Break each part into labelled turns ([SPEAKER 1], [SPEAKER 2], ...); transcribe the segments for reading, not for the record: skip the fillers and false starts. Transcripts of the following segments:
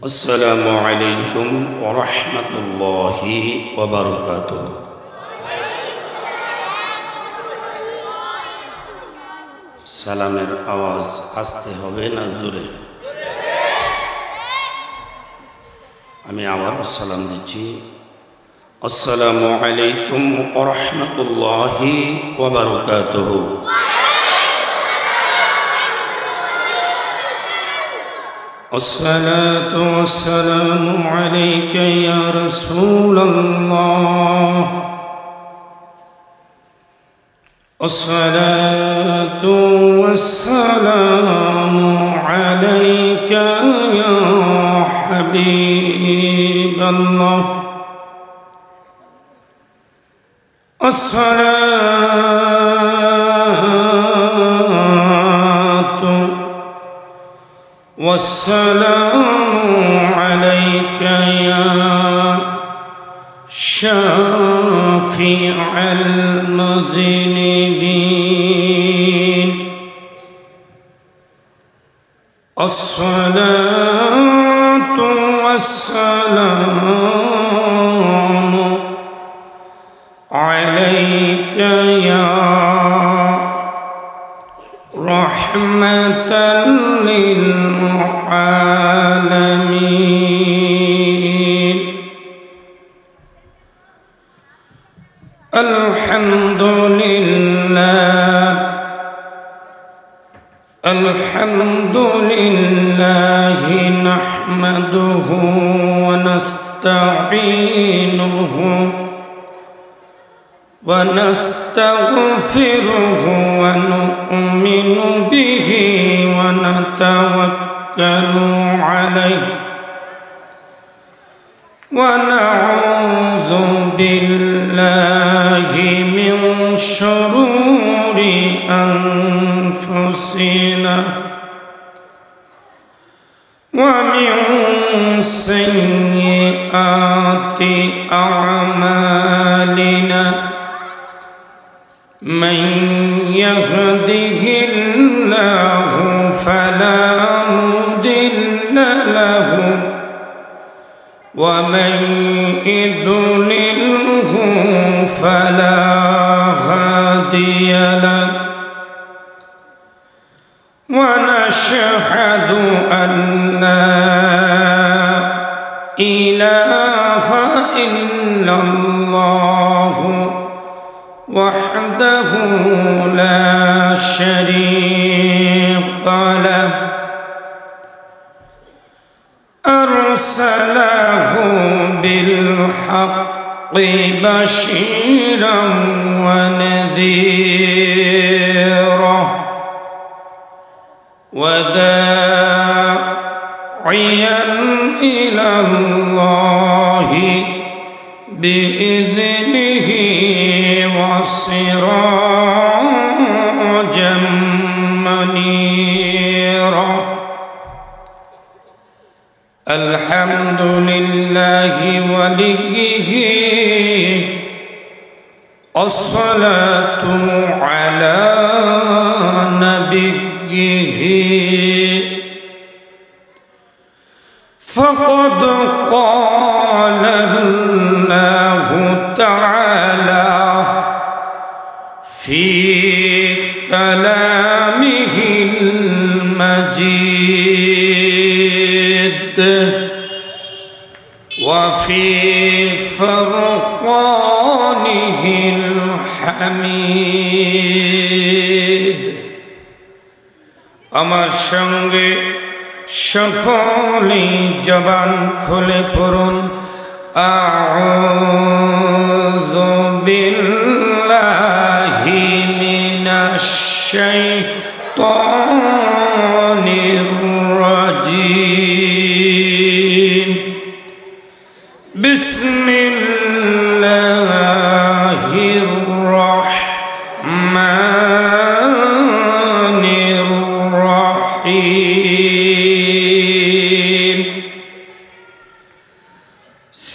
[SPEAKER 1] السلام عليكم ورحمة الله وبركاته সালামের আওয়াজ আসতে হবে না জোরে? আমি আবার সালাম দিচ্ছি। আসসালামু আলাইকুম ওয়া রাহমাতুল্লাহি ওয়া বারাকাতুহু। الصلاة والسلام عليك يا رسول الله. الصلاة والسلام عليك يا حبيب الله. الصلاة والسلام عليك يا شافع المذنبين. الصلاة والسلام عليك يا رحمة للعالمين. الحمد لله الحمد لله نحمده ونستعينه ونستغفره ونؤمن به ونتوكل عليه ونعوذ بالله من شرور أنفسنا ومن سيئات أعمالنا. من يهده الله فلا مضل له ومن يضلله فلا هادي له. ونشهد أن لا إله إلا الله وحده لا شريك له. أرسله بالحق بشيرا ونذيرا وداعيا إلى الله بإذنه وسراجا منيرا. الحمد لله وليه الصلاة على نبيه فقد قال الله تعالى في كلامه المجيد وفي فرقانه الحميد. আমার সঙ্গে সকলেই জবান খুলে পড়ুন আউযু বিল্লাহি মিনাশ শাইতানির রাজীম. বিসমিল্লাহির রাহমানির রাহিম.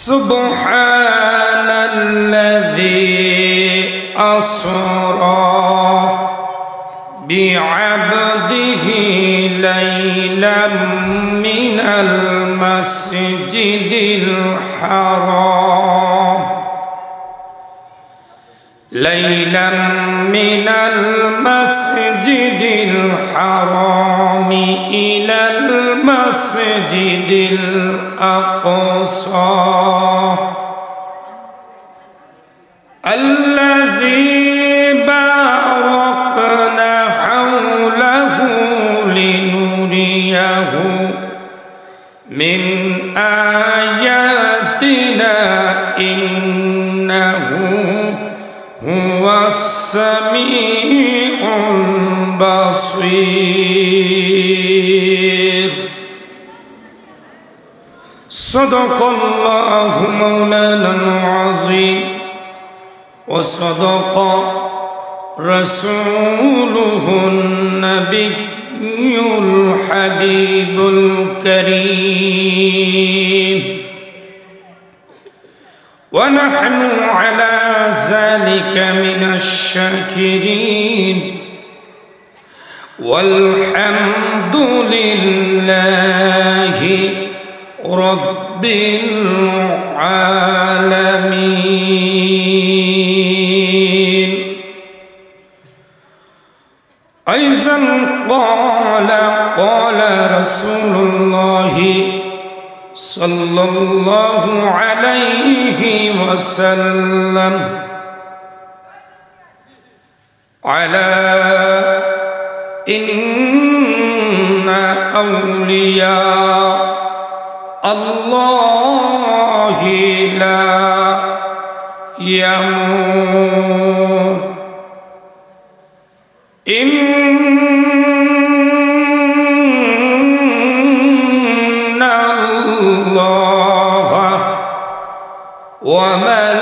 [SPEAKER 1] সুবহানাল্লাযী আসরা বিআবদিহি লাইলাম من المسجد الحرام ليلا من المسجد الحرام إلى المسجد الأقصى الذي باركنا حوله لنريه من آياتنا إنه هو السميع البصير صدق الله مولانا العظيم وصدق رسوله النبي الحبيب الكريم ونحن على ذلك من الشاكرين والحمد لله رب العالمين. أيضا قال رسول الله صلى الله عليه وسلم على إن أولياء الله لا يموت إن الله وملائكته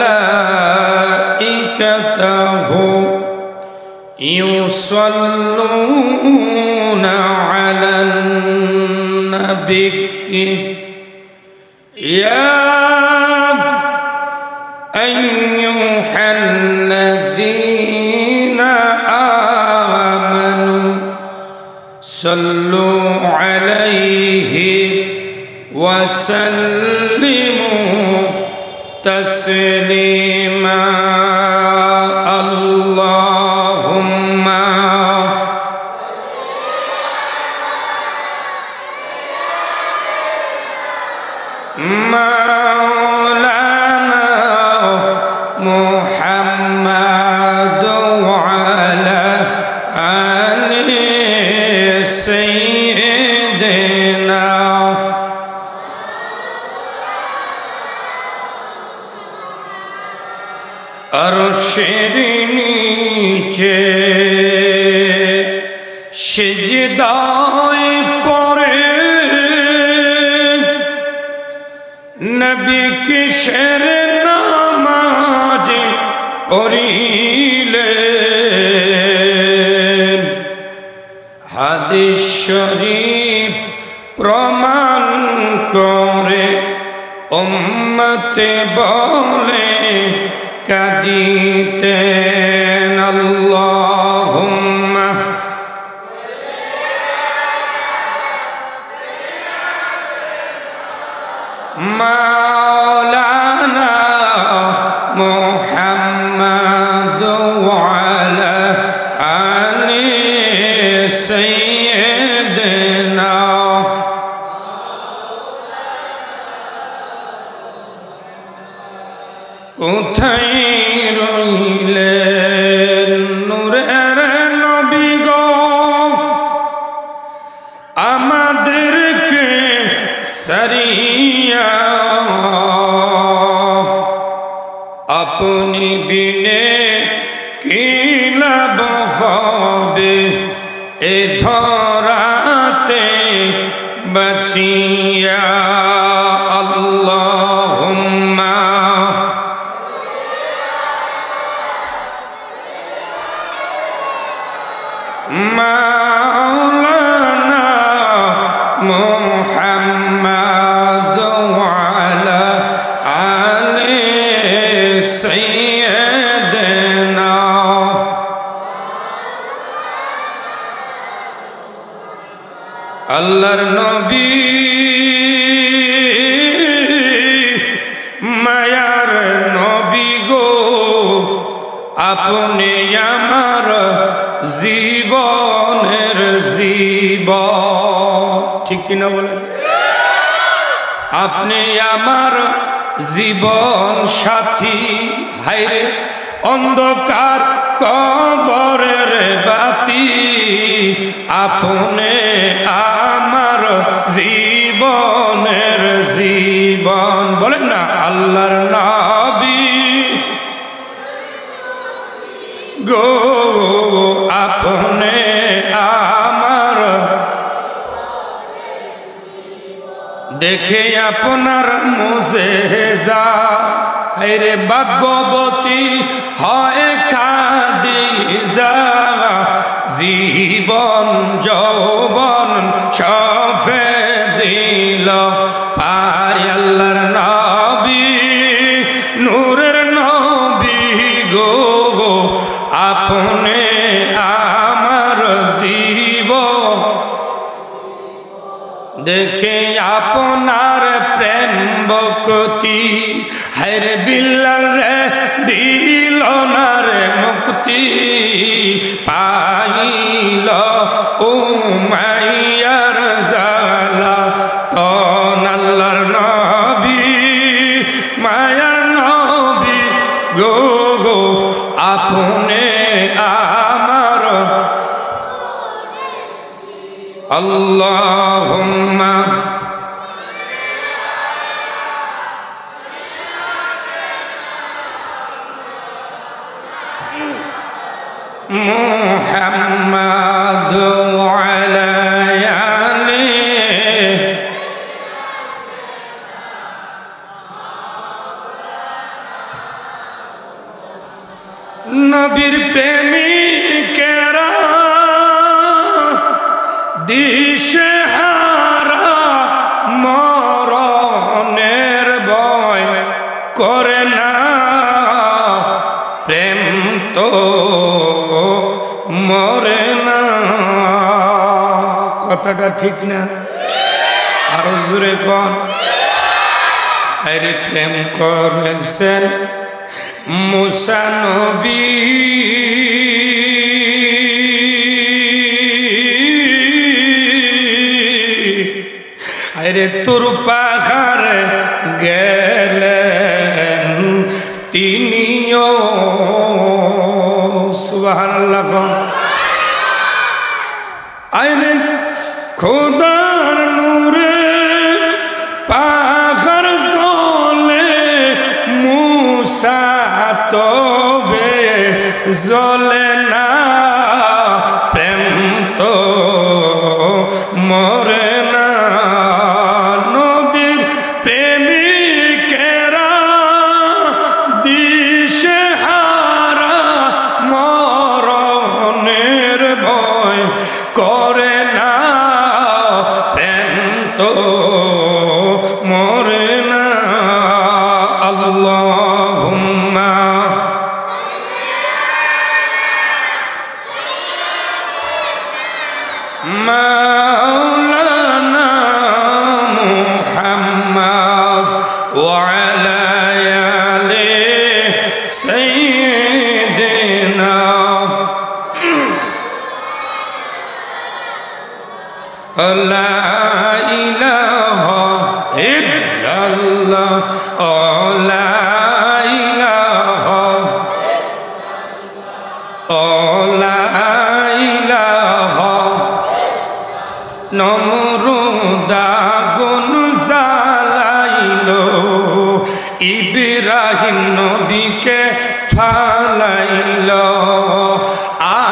[SPEAKER 1] يصلون على النبي يا أيها الذين آمنوا صلوا عليه وسلموا تسليما اللهم مولانا محمد وعلى آل سيدنا আরশের নিচে সিজদায় পড়ে নবী কিসের নামাজ পড়িলেন হাদিস শরীফ প্রমাণ করে উম্মতে বলে কাঁদিতেন আল্লাহুম্মা মাওলানা মুহাম্মদ ওয়ালা আলি সাইয়্যিদিনা কোথায় রইলেন নূরের নবী গো আমাদেরকে সারিয়া আপনি বিনে কি লাভ হবে এ ধরাতে বাঁচিয়া আল্লাহুম্মা মাওলানা মুহাম্মদ ওয়ালা আলি সাইয়্যিদিনা আল্লাহর নবী আপনি আমার জীবনের জীবন, ঠিক কিনা বলেন? আপনি আমার জীবন সাথী, হায়রে অন্ধকার কবরের বাতি, আপনি আমার জীবনের জীবন। বলেন না, আল্লাহর নবী গো, আপনি আমার, দেখে আপনার মুজেজা, হায়রে ভাগ্যবতী হয় খাদিজা, জীবন যৌবন সফে দিল পায় আল্লাহর নবী, নূরের নবী গো, আপনি আমার জীবন, দেখে আপনার প্রেম ভক্তি, হায়রে বিল্লাল রে দিল না রে মুক্তি, পাইল উমাইয়ার জালা তন আল্লাহর নবী, মায়ার নবী গো, আপনি আমার, আল্লাহুম্মা মুহাম্মাদ ওয়ালা আলি, নবীর প্রেমিকেরা দিশেহারা, মরণের ভয় করে না, প্রেম তো মরে না। কথাটা ঠিক না? আরো জোরে কোন। আরে প্রেম করেছেন মুসা নবী, আরে তোর পাহাড় গেলেন তিনিও, সুবহানাল্লাহ। আরে খোদার নূরে পাহাড় জ্বলে, মুসা তবে জ্বলে না, প্রেম তো মরে না। নবীর প্রেমিকেরা দিশেহারা, মরণের ভয় করে না, প্রেম তো মরে না। আল্লাহুম্মা মাওলানা মুহাম্মদ ওয়ালা আলি সাইয়্যিদিনা, লা ইলাহা ইল্লাল্লাহ, লা ইলাহা, লা ইলাহা, নমরুদ আগুন জ্বালাইলো, ইব্রাহিম নবীকে ফালাইলো,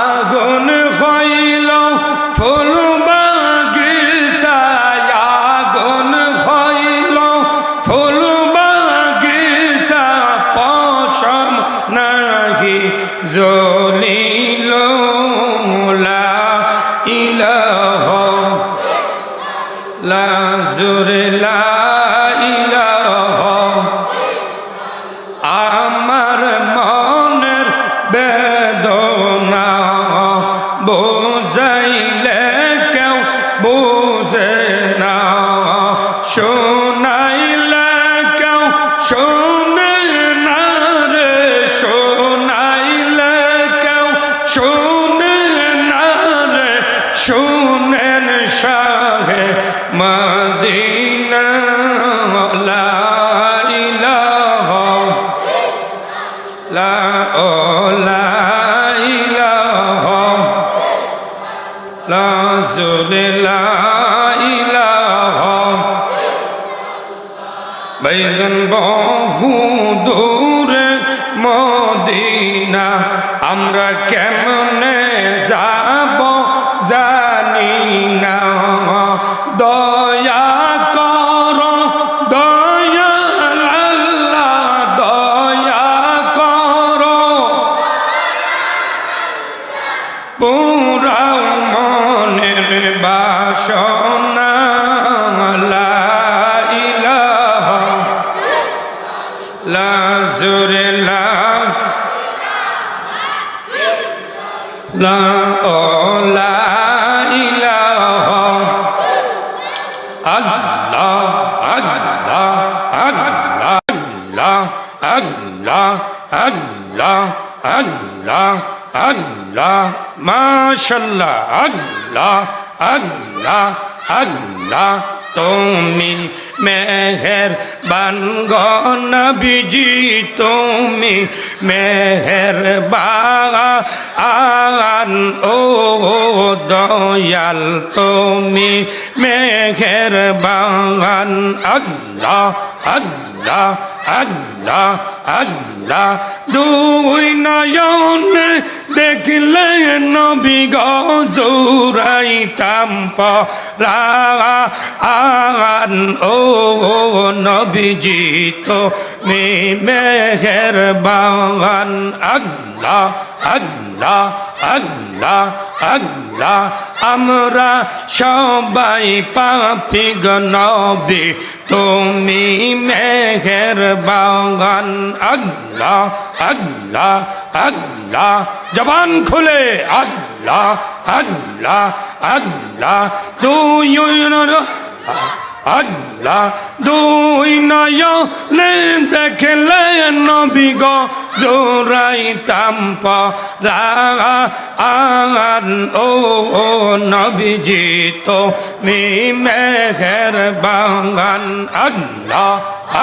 [SPEAKER 1] আগুন হইল ফুল বাগিচায়, আগুন হইল ফুল বাগিচা, পশম নাহি জ্বলিল, লা ইলাহা, লা জোরে লা ইলাহা, আমার মনের বেদনা বোঝাইলে কেউ বোঝে না, শোনাইলে কেউ শোনে না রে, শোনাইলে
[SPEAKER 2] মদিনা লা ইলাহা লা ইলাহা লা লা ইলাহা ভাইজান বহু দূরে মদিনা আমরা কেমনে যাব জানি না দয়া করো দয়াল আল্লাহ দয়া করো পুরাও মনের বাসনা লা ইলাহা লা জোরে লা ইলাহা আল্লাহ আল্লাহ আল্লাহ আল্লাহ আল্লাহ আল্লাহ আল্লাহ মাশাআল্লাহ আল্লাহ আল্লাহ আল্লাহ তুমি মেহেরবান গো নবীজি তুমি মেহেরবান ও দয়াল তুমি মেহেরবান আল্লাহ আল্লাহ আল্লাহ আল্লাহ দুই নয়নে দেখলে নবী গো জুরাইতাম পরান ও নবীজি তো মেহেরবান আল্লাহ আল্লাহ আল্লাহ আল্লাহ আমরা সবাই পাপী গো নবী তুমি মেহেরবান আল্লাহ আল্লাহ আল্লাহ জবান খুলে আল্লাহ আল্লাহ আল্লাহ তুই আল্লাহ দুই নয়নে দেখলে নবী গো জোরাইতাম পরান ও নবীজি তো মি মেহেরবান আল্লাহ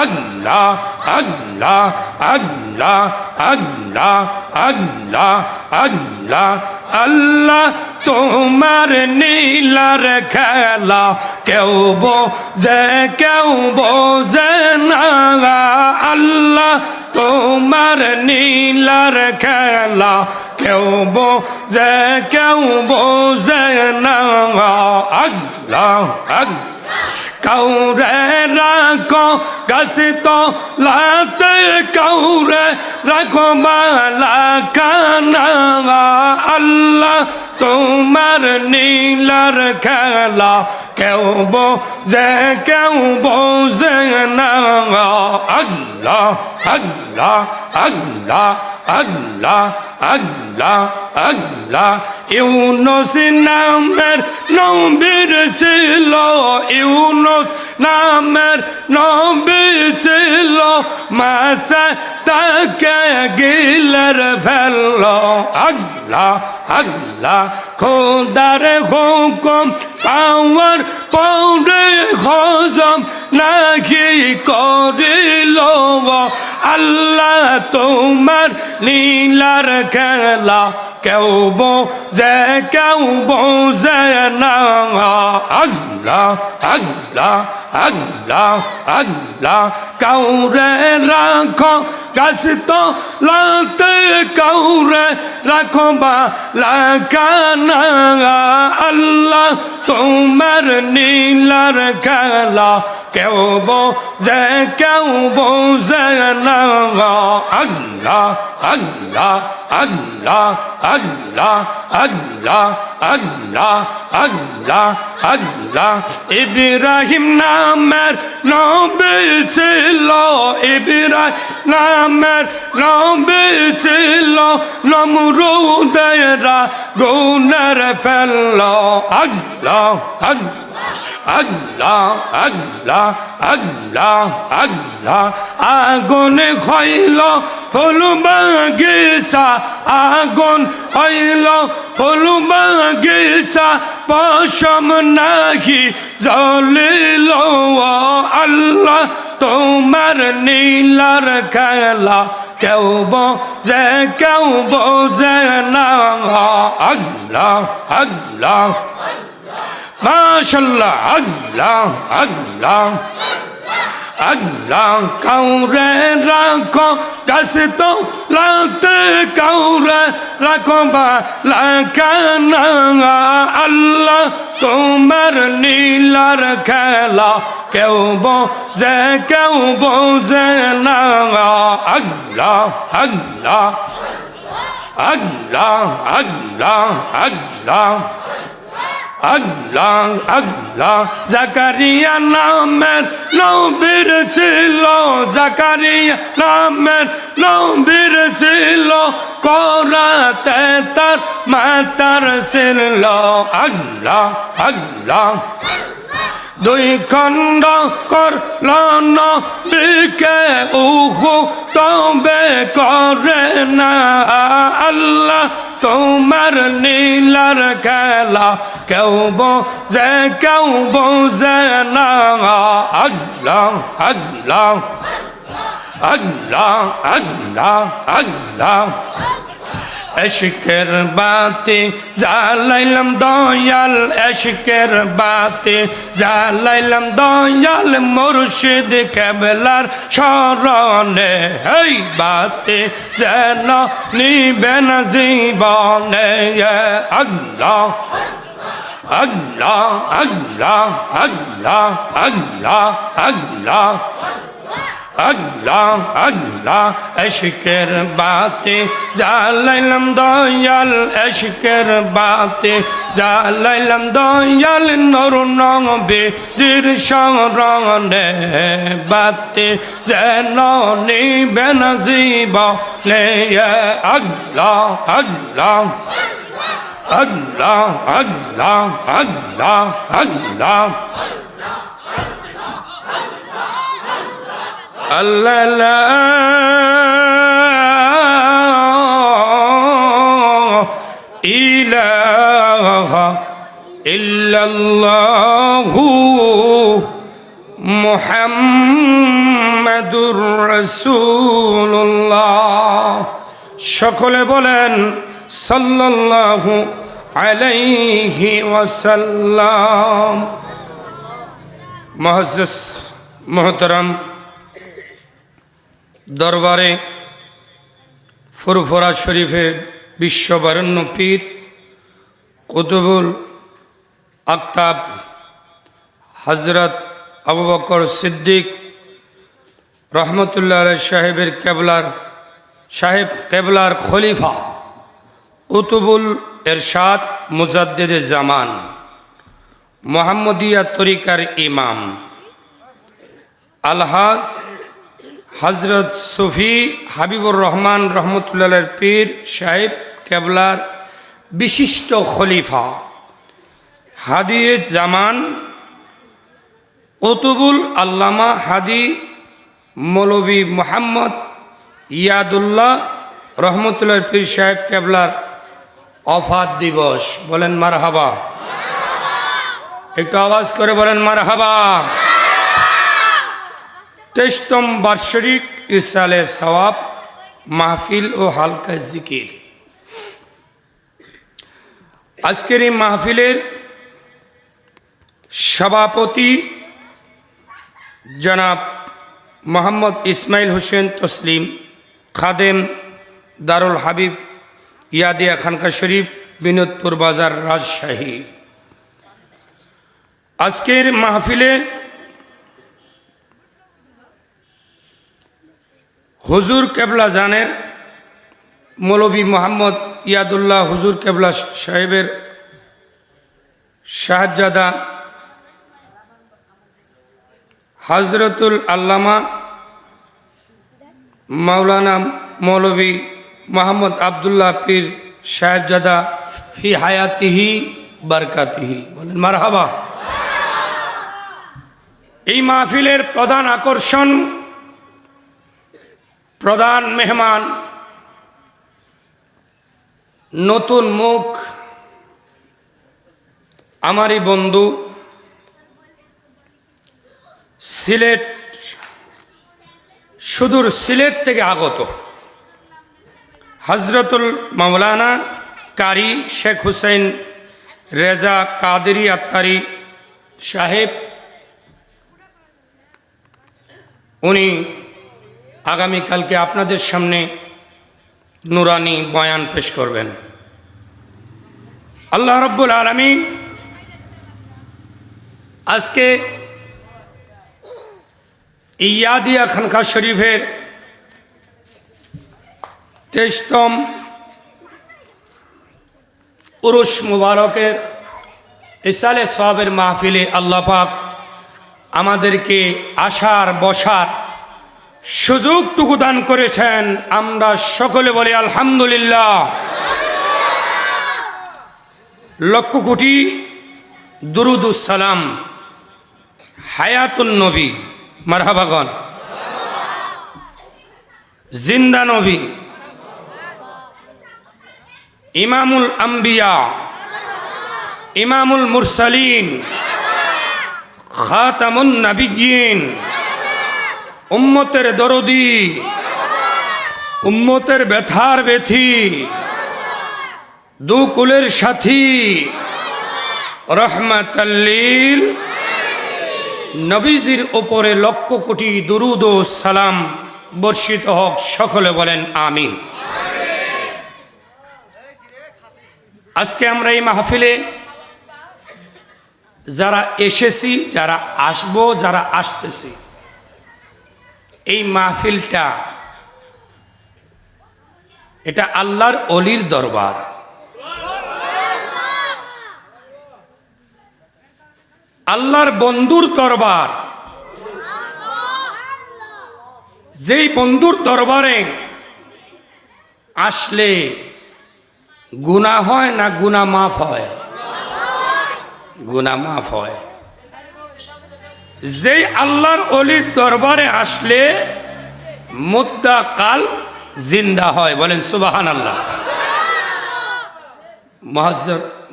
[SPEAKER 2] আল্লাহ আল্লাহ আল্লাহ আল্লাহ আল্লাহ আল্লাহ আল্লাহ তোমার নীলার খেলা কেউ বোঝে না আল্লাহ তোমার নীলার খেলা কেউ বোঝে না আল্লাহ আল্লাহ কাউরে রাখো গাছ তো লাতে কাউরে রাখো মালা কানা আল্লাহ তোমার নীলার খেলা কেউ বোঝে না আল্লাহ আল্লাহ আল্লাহ আল্লাহ আল্লাহ আল্লাহ ইউনুস নামের নবীর ছিল ইউনুস নামের নবী ছিল মাসা তাকে গিলের ফেলল আল্লাহ আল্লাহ খোদার হুকুম পাওয়ার পরে হজম নাকি করিল আল্লাহ তোমার লীলার খেলা কেউ বোঝে না আল্লাহ আল্লাহ আল্লাহ আল্লাহ কাউরে রাখো গাছ তো লাতে কাউরে রাখো বালা কানা আল্লাহ তোমার নীলার খেলা কেউ বোঝে না আল্লাহ আল্লাহ আল্লাহ আল্লাহ আল্লাহ আল্লাহ আল্লাহ আল্লাহ ইব্রাহিম নামের নবী ছিল ইব্রাহিম নামের নবী ছিল নমরুদের গুণের ফেলল আল্লাহ আল্লাহ আল্লাহ আল্লাহ আল্লাহ আগুন খইল ফুল বাগিচা আগুন হইল ফুল বাগিচা পশম নাহি জ্বলিল আল্লাহ তোমার নীলার খেলা কেউ বোঝে না আল্লাহ আল্লাহ মাশাআল্লাহ আল্লাহ আল্লাহ আল্লাহ কাউরে রাখো গাছ তো লাগতে কাউরে রাখো বা লাখানা আল্লাহ তোমার নীলার খেলা কেউ বোঝে না আল্লাহ আল্লাহ আল্লাহ আল্লাহ আল্লাহ আল্লাহ আল্লাহ জাকারিয়া নামের নবীর ছিল জাকারিয়া নামের নবীর ছিল করাতে তার মাতার ছিল আল্লাহ আল্লাহ দুই খণ্ড করল নবীকে উহু তবে করে না আল্লাহ তোমার নীলার খেলা কেউ বোঝে না আল্লাহ আল্লাহ আল্লাহ আল্লাহ আল্লাহ এশকের বাতি জ্বালাইলাম দয়াল এশকের বাতি জ্বালাইলাম দয়াল মুর্শিদ কেবলার শরণে এই বাতি যেন নিবে না জীবনে আল্লাহ আল্লাহ আল্লাহ আল্লাহ আল্লাহ আল্লাহ আল্লাহ আল্লাহ এশকের বাতি জ্বালাইলাম দয়াল এশকের বাতি জ্বালাইলাম দয়াল নূর নবীর শরণে বাতি যেন নিবে না জীবনে আল্লাহ আল্লাহ আল্লাহ আল্লাহ আল্লাহ আল্লাহ আল্লাহ ইলাহা ইল্লাল্লাহু মুহাম্মাদুর রাসূলুল্লাহ সকলে বলেন সাল্লাল্লাহু আলাইহি ওয়াসাল্লাম মুআজ্জাজ মুহতারাম দরবারে ফুরফুরা শরীফের বিশ্ববরেণ্য পীর কুতুবুল আক্তাব হজরত আবু বকর সিদ্দিক রহমতুল্লাহ আলাইহি সাহেব কেবলার খলিফা কুতুবুল এরশাদ মুজাদ্দিদে জামান মুহাম্মদিয়া তরিকার ইমাম আলহাজ হজরত সুফি হাবিবুর রহমান রহমতুল্লাহ পীর সাহেব কেবলার বিশিষ্ট খলিফা হাদিয়ে জামান কুতুবুল আল্লামা হাদি মৌলভী মোহাম্মদ ইয়াদুল্লাহ রহমতুল্লাহ পীর সাহেব কেবলার ওফাত দিবস বলেন মারহাবা একটু আওয়াজ করে বলেন মারহাবা 23তম বার্ষিক ইসালে সওয়াব মাহফিল ও হালকা জিকির আজকের এই মাহফিলের সভাপতি জনাব মোহাম্মদ ইসমাইল হোসেন তসলিম খাদেম দারুল হাবিব ইয়াদিয়া খানকা শরীফ বিনোদপুর বাজার রাজশাহী আজকের মাহফিলে হুজুর কেবলা জানের মৌলভী মোহাম্মদ ইয়াদুল্লাহ হুজুর কেবলা সাহেবের সাহেবজাদা হজরতুল আল্লামা মাওলানা মৌলভী মোহাম্মদ আবদুল্লাহ পীর সাহেবজাদা ফি হায়াতিহি বারকাতিহি বলেন মারহাবা এই মাহফিলের প্রধান আকর্ষণ প্রধান মেহমান, নতুন মুখ, আমারই বন্ধু, সিলেট, সুদূর সিলেট থেকে আগত হজরতুল মাওলানা কারি শেখ হুসেন রেজা কাদেরি আত্তারি সাহেব, উনি আগামীকালকে আপনাদের সামনে নুরানি বয়ান পেশ করবেন। আল্লাহ রাব্বুল আলামিন আজকে ইয়াদিয়া খানকা শরীফের 23তম উরুস মুবারকের ইসালে সওয়াবের মাহফিলে আল্লাহ পাক আমাদেরকে আসার বসার সুযোগটুকু দান করেছেন। আমরা সকলে বলি আলহামদুলিল্লাহ। লক্ষ কোটি দুরুদুস সালাম হায়াতুন নবী, মারহাবাগন, জিন্দা নবী, ইমামুল আম্বিয়া, ইমামুল মুরসালিন, খাতামুন নবিয়্যিন, উম্মতের দরদি, উম্মতের ব্যথার ব্যথী, দুকুলের সাথী, রহমাতাল্লিল নবীজির ওপরে লক্ষ কোটি দুরুদ ও সালাম বর্ষিত হোক। সকলে বলেন আমিন। আজকে আমরা এই মাহফিলে যারা এসেছি, যারা আসবো, যারা আসতেছি, এই মাহফিলটা এটা আল্লাহর অলির দরবার। আল্লাহর বন্ধুর দরবার। যেই বন্ধুর দরবারে আসলে গুনাহ হয় না গুনাহ মাফ হয়? গুনাহ মাফ হয়। যেই আল্লাহর অলির দরবারে আসলে মুদ্দা কাল জিন্দা হয়। বলেন সুবহানাল্লাহ।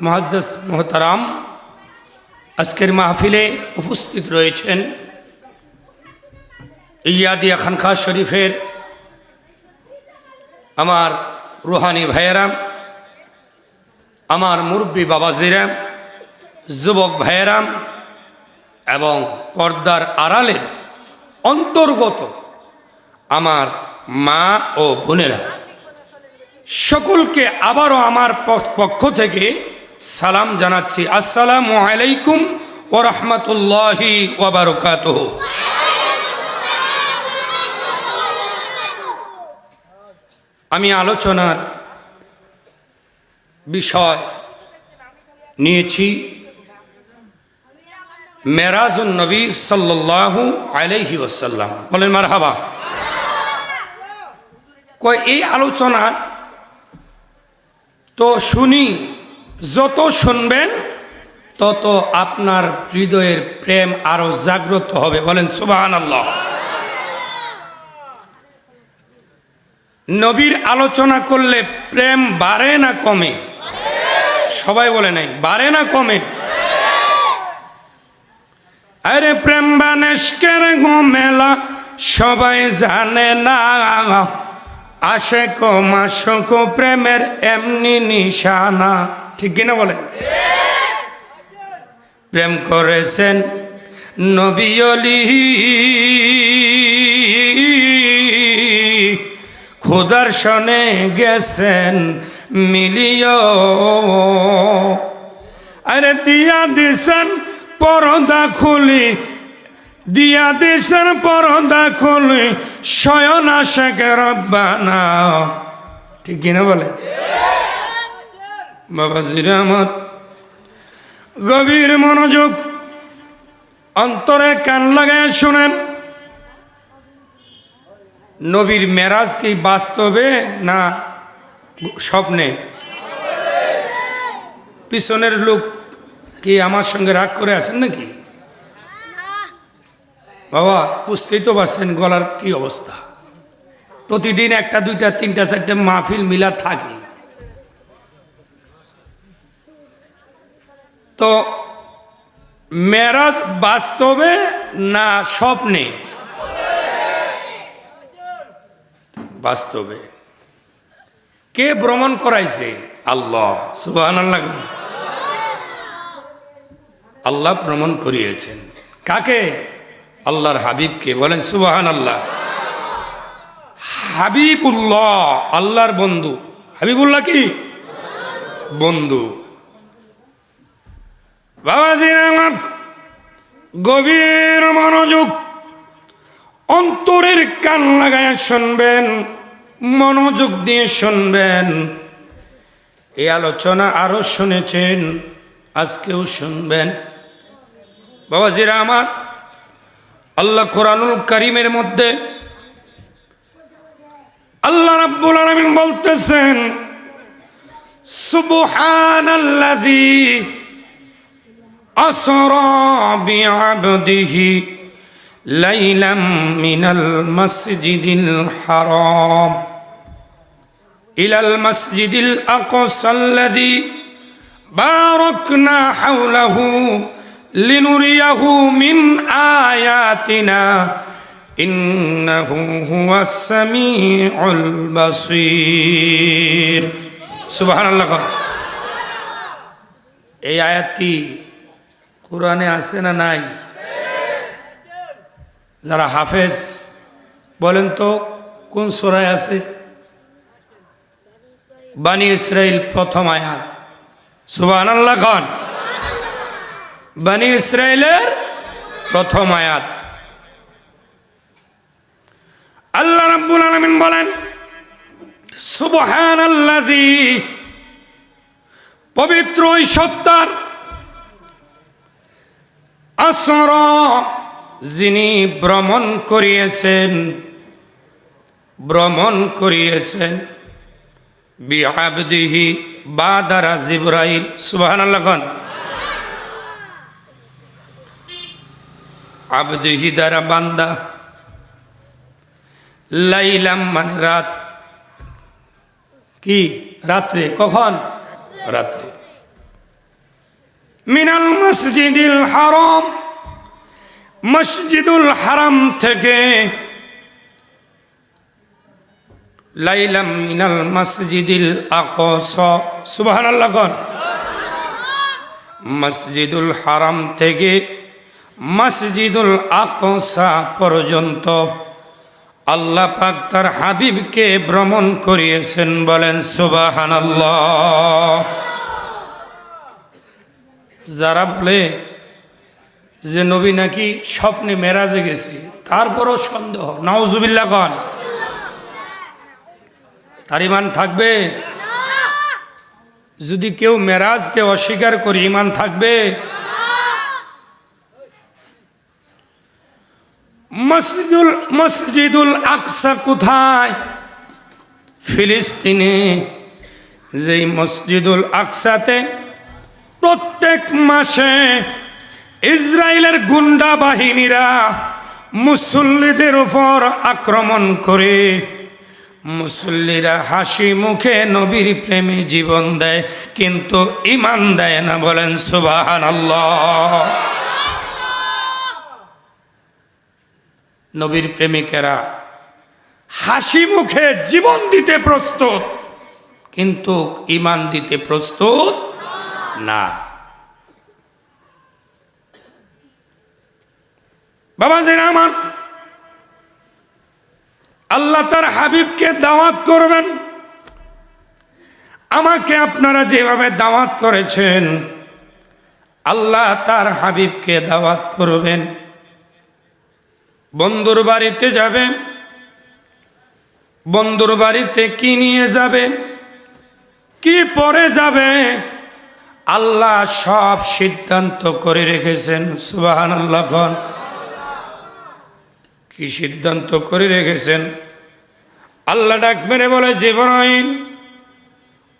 [SPEAKER 2] মুআজ্জাজ মুহতারাম, আজকের মাহফিলে উপস্থিত রয়েছেন ইয়াদিয়া খানকা শরীফের আমার রুহানি ভাইয়েরা, আমার মুরব্বী বাবাজিরা, যুবক ভাইয়েরা এবং পর্দার আড়ালের অন্তর্গত আমার মা ও বোনেরা, সকলকে আবারও আমার পক্ষ থেকে সালাম জানাচ্ছি। আসসালামু আলাইকুম ওয়া রাহমাতুল্লাহি ওয়া বারাকাতুহু। আমি আলোচনার বিষয় নিয়েছি মেরাজুন নবী সাল্লাল্লাহু আলাইহি ওয়াসাল্লাম। বলেন মারহাবা। কই এই আলোচনা তো শুনি, যত শুনবেন তত আপনার হৃদয়ের প্রেম আরো জাগ্রত হবে। বলেন সুবহানাল্লাহ। নবীর আলোচনা করলে প্রেম বাড়ে না কমে? সবাই বলে নাই, বাড়ে না কমে? আরে প্রেম বানেশকের গোমেলা সবাই জানে না, আশেক মাশক প্রেমের এমনি নিশানা। ঠিক কিনা বলেন? প্রেম করেছেন নবী ওলি, খোদার সনে গেছেন মিলিও। আরে দিয়া দিছেন পরদা খুলি, দিয়া দিছেন পরদা খুলি, শয়ন আশেক রব্বানা। ঠিক কিনা বলে? বাবাজিরা আমার, গভীর মনোযোগ, অন্তরে কান লাগায় শুনেন। নবীর মেরাজ কি বাস্তবে না স্বপ্নে? পিছনের লোক কি আমার সঙ্গে রাগ করে আছেন নাকি? বাবা বুঝতেই তো পারছেন গলার কি অবস্থা। প্রতিদিন একটা দুইটা তিনটা চারটা মাহফিল মিলাদ থাকে। তো মেরাজ বাস্তবে না স্বপ্নে? বাস্তবে। কে ভ্রমণ করাইছে? আল্লাহ। সুবহানাল্লাহ। আল্লাহ ভ্রমণ করিয়েছেন। কাকে? আল্লাহর হাবিবকে। বলেন সুবহানাল্লাহ। হাবিবুল্লাহ, আল্লাহর বন্ধু। হাবিবুল্লাহ কি? বন্ধু। বাবাজিরা আমার, গভীর মনোযোগ, অন্তরের কান লাগায় শুনবেন, মনোযোগ দিয়ে শুনবেন। এই আলোচনা আরো শুনেছেন, আজকেও শুনবেন। বাবাজিরা আমার, আল্লাহ কোরআনুল কারীমের মধ্যে আল্লাহ রাব্বুল আলামিন বলতেছেন, সুবহানাল্লাযী আসরা বিআবদিহি লাইলাম মিনাল মাসজিদিল হারাম ইলাল মাসজিদিল আকসাল্লাযী বারাকনা হাওলাহু লিনুরিয়াহু মিন আয়াতিনা ইন্নাহু হুয়াস সামিউল বাসীর। সুবহানাল্লাহ। এই আয়াত কি কোরআনে আছে না নাই? যারা হাফেজ বলেন তো কোন সূরায় আছে? বানি ইসরাইল প্রথম আয়াত। সুবহানাল্লাহ খান। বানি ইসরাইলের প্রথম আয়াত। আল্লাহ রাব্বুল আলামিন বলেন, সুবহানাল্লাযী, পবিত্র ওই সত্তার, আসরা, যিনি ভ্রমণ করিয়েছেন, ভ্রমণ করিয়েছেন, বিআবদিহি, বা দ্বারা জিবরাইল। সুবহানাল্লাহ খান। আবদিহি দ্বারা বান্দা, লাইলাম মানে রাত। কি? রাত্রে। কখন? রাত্রে। মিনাল মসজিদিল হারাম, মসজিদুল হারাম থেকে, লাইলাম মিনাল মসজিদিল আকসা। সুবহানাল্লাহ খান। মসজিদুল হারাম থেকে মসজিদুল আকসা পর্যন্ত আল্লাহ পাক তার হাবিবকে ভ্রমণ করিয়েছেন। বলেন সুবহানাল্লাহ। যারা বলে যে নবী নাকি স্বপ্নে মেরাজে গেছে, তারপরও সন্দেহ। নাউজুবিল্লাহ খান। তার ঈমান থাকবে? যদি কেউ মেরাজকে অস্বীকার করে, ঈমান থাকবে? মসজিদুল আকসা কোথায়? ফিলিস্তিনে। যেই মসজিদুল আকসাতে প্রত্যেক মাসে ইসরায়েলের গুন্ডা বাহিনীরা মুসল্লিদের উপর আক্রমণ করে, মুসল্লিরা হাসি মুখে নবীর প্রেমে জীবন দেয়, কিন্তু ঈমান দেয় না। বলেন সুবহানাল্লাহ। নবীর প্রেমিকেরা হাসি মুখে জীবন দিতে প্রস্তুত, কিন্তু ঈমান দিতে প্রস্তুত না। বাবাজিরা আমার, আল্লাহ তার হাবিবকে দাওয়াত করবেন। আমাকে আপনারা যেভাবে দাওয়াত করেছেন, আল্লাহ তার হাবিবকে দাওয়াত করবেন। বন্ধুর বাড়িতে যাবে, বন্ধুর বাড়িতে কি নিয়ে যাবে, কি পরে যাবে, আল্লাহ সব সিদ্ধান্ত করে রেখেছেন। সুবহানাল্লাহ খান। কি সিদ্ধান্ত করে রেখেছেন? আল্লাহ ডাক মেরে বলে, জিবরাইল,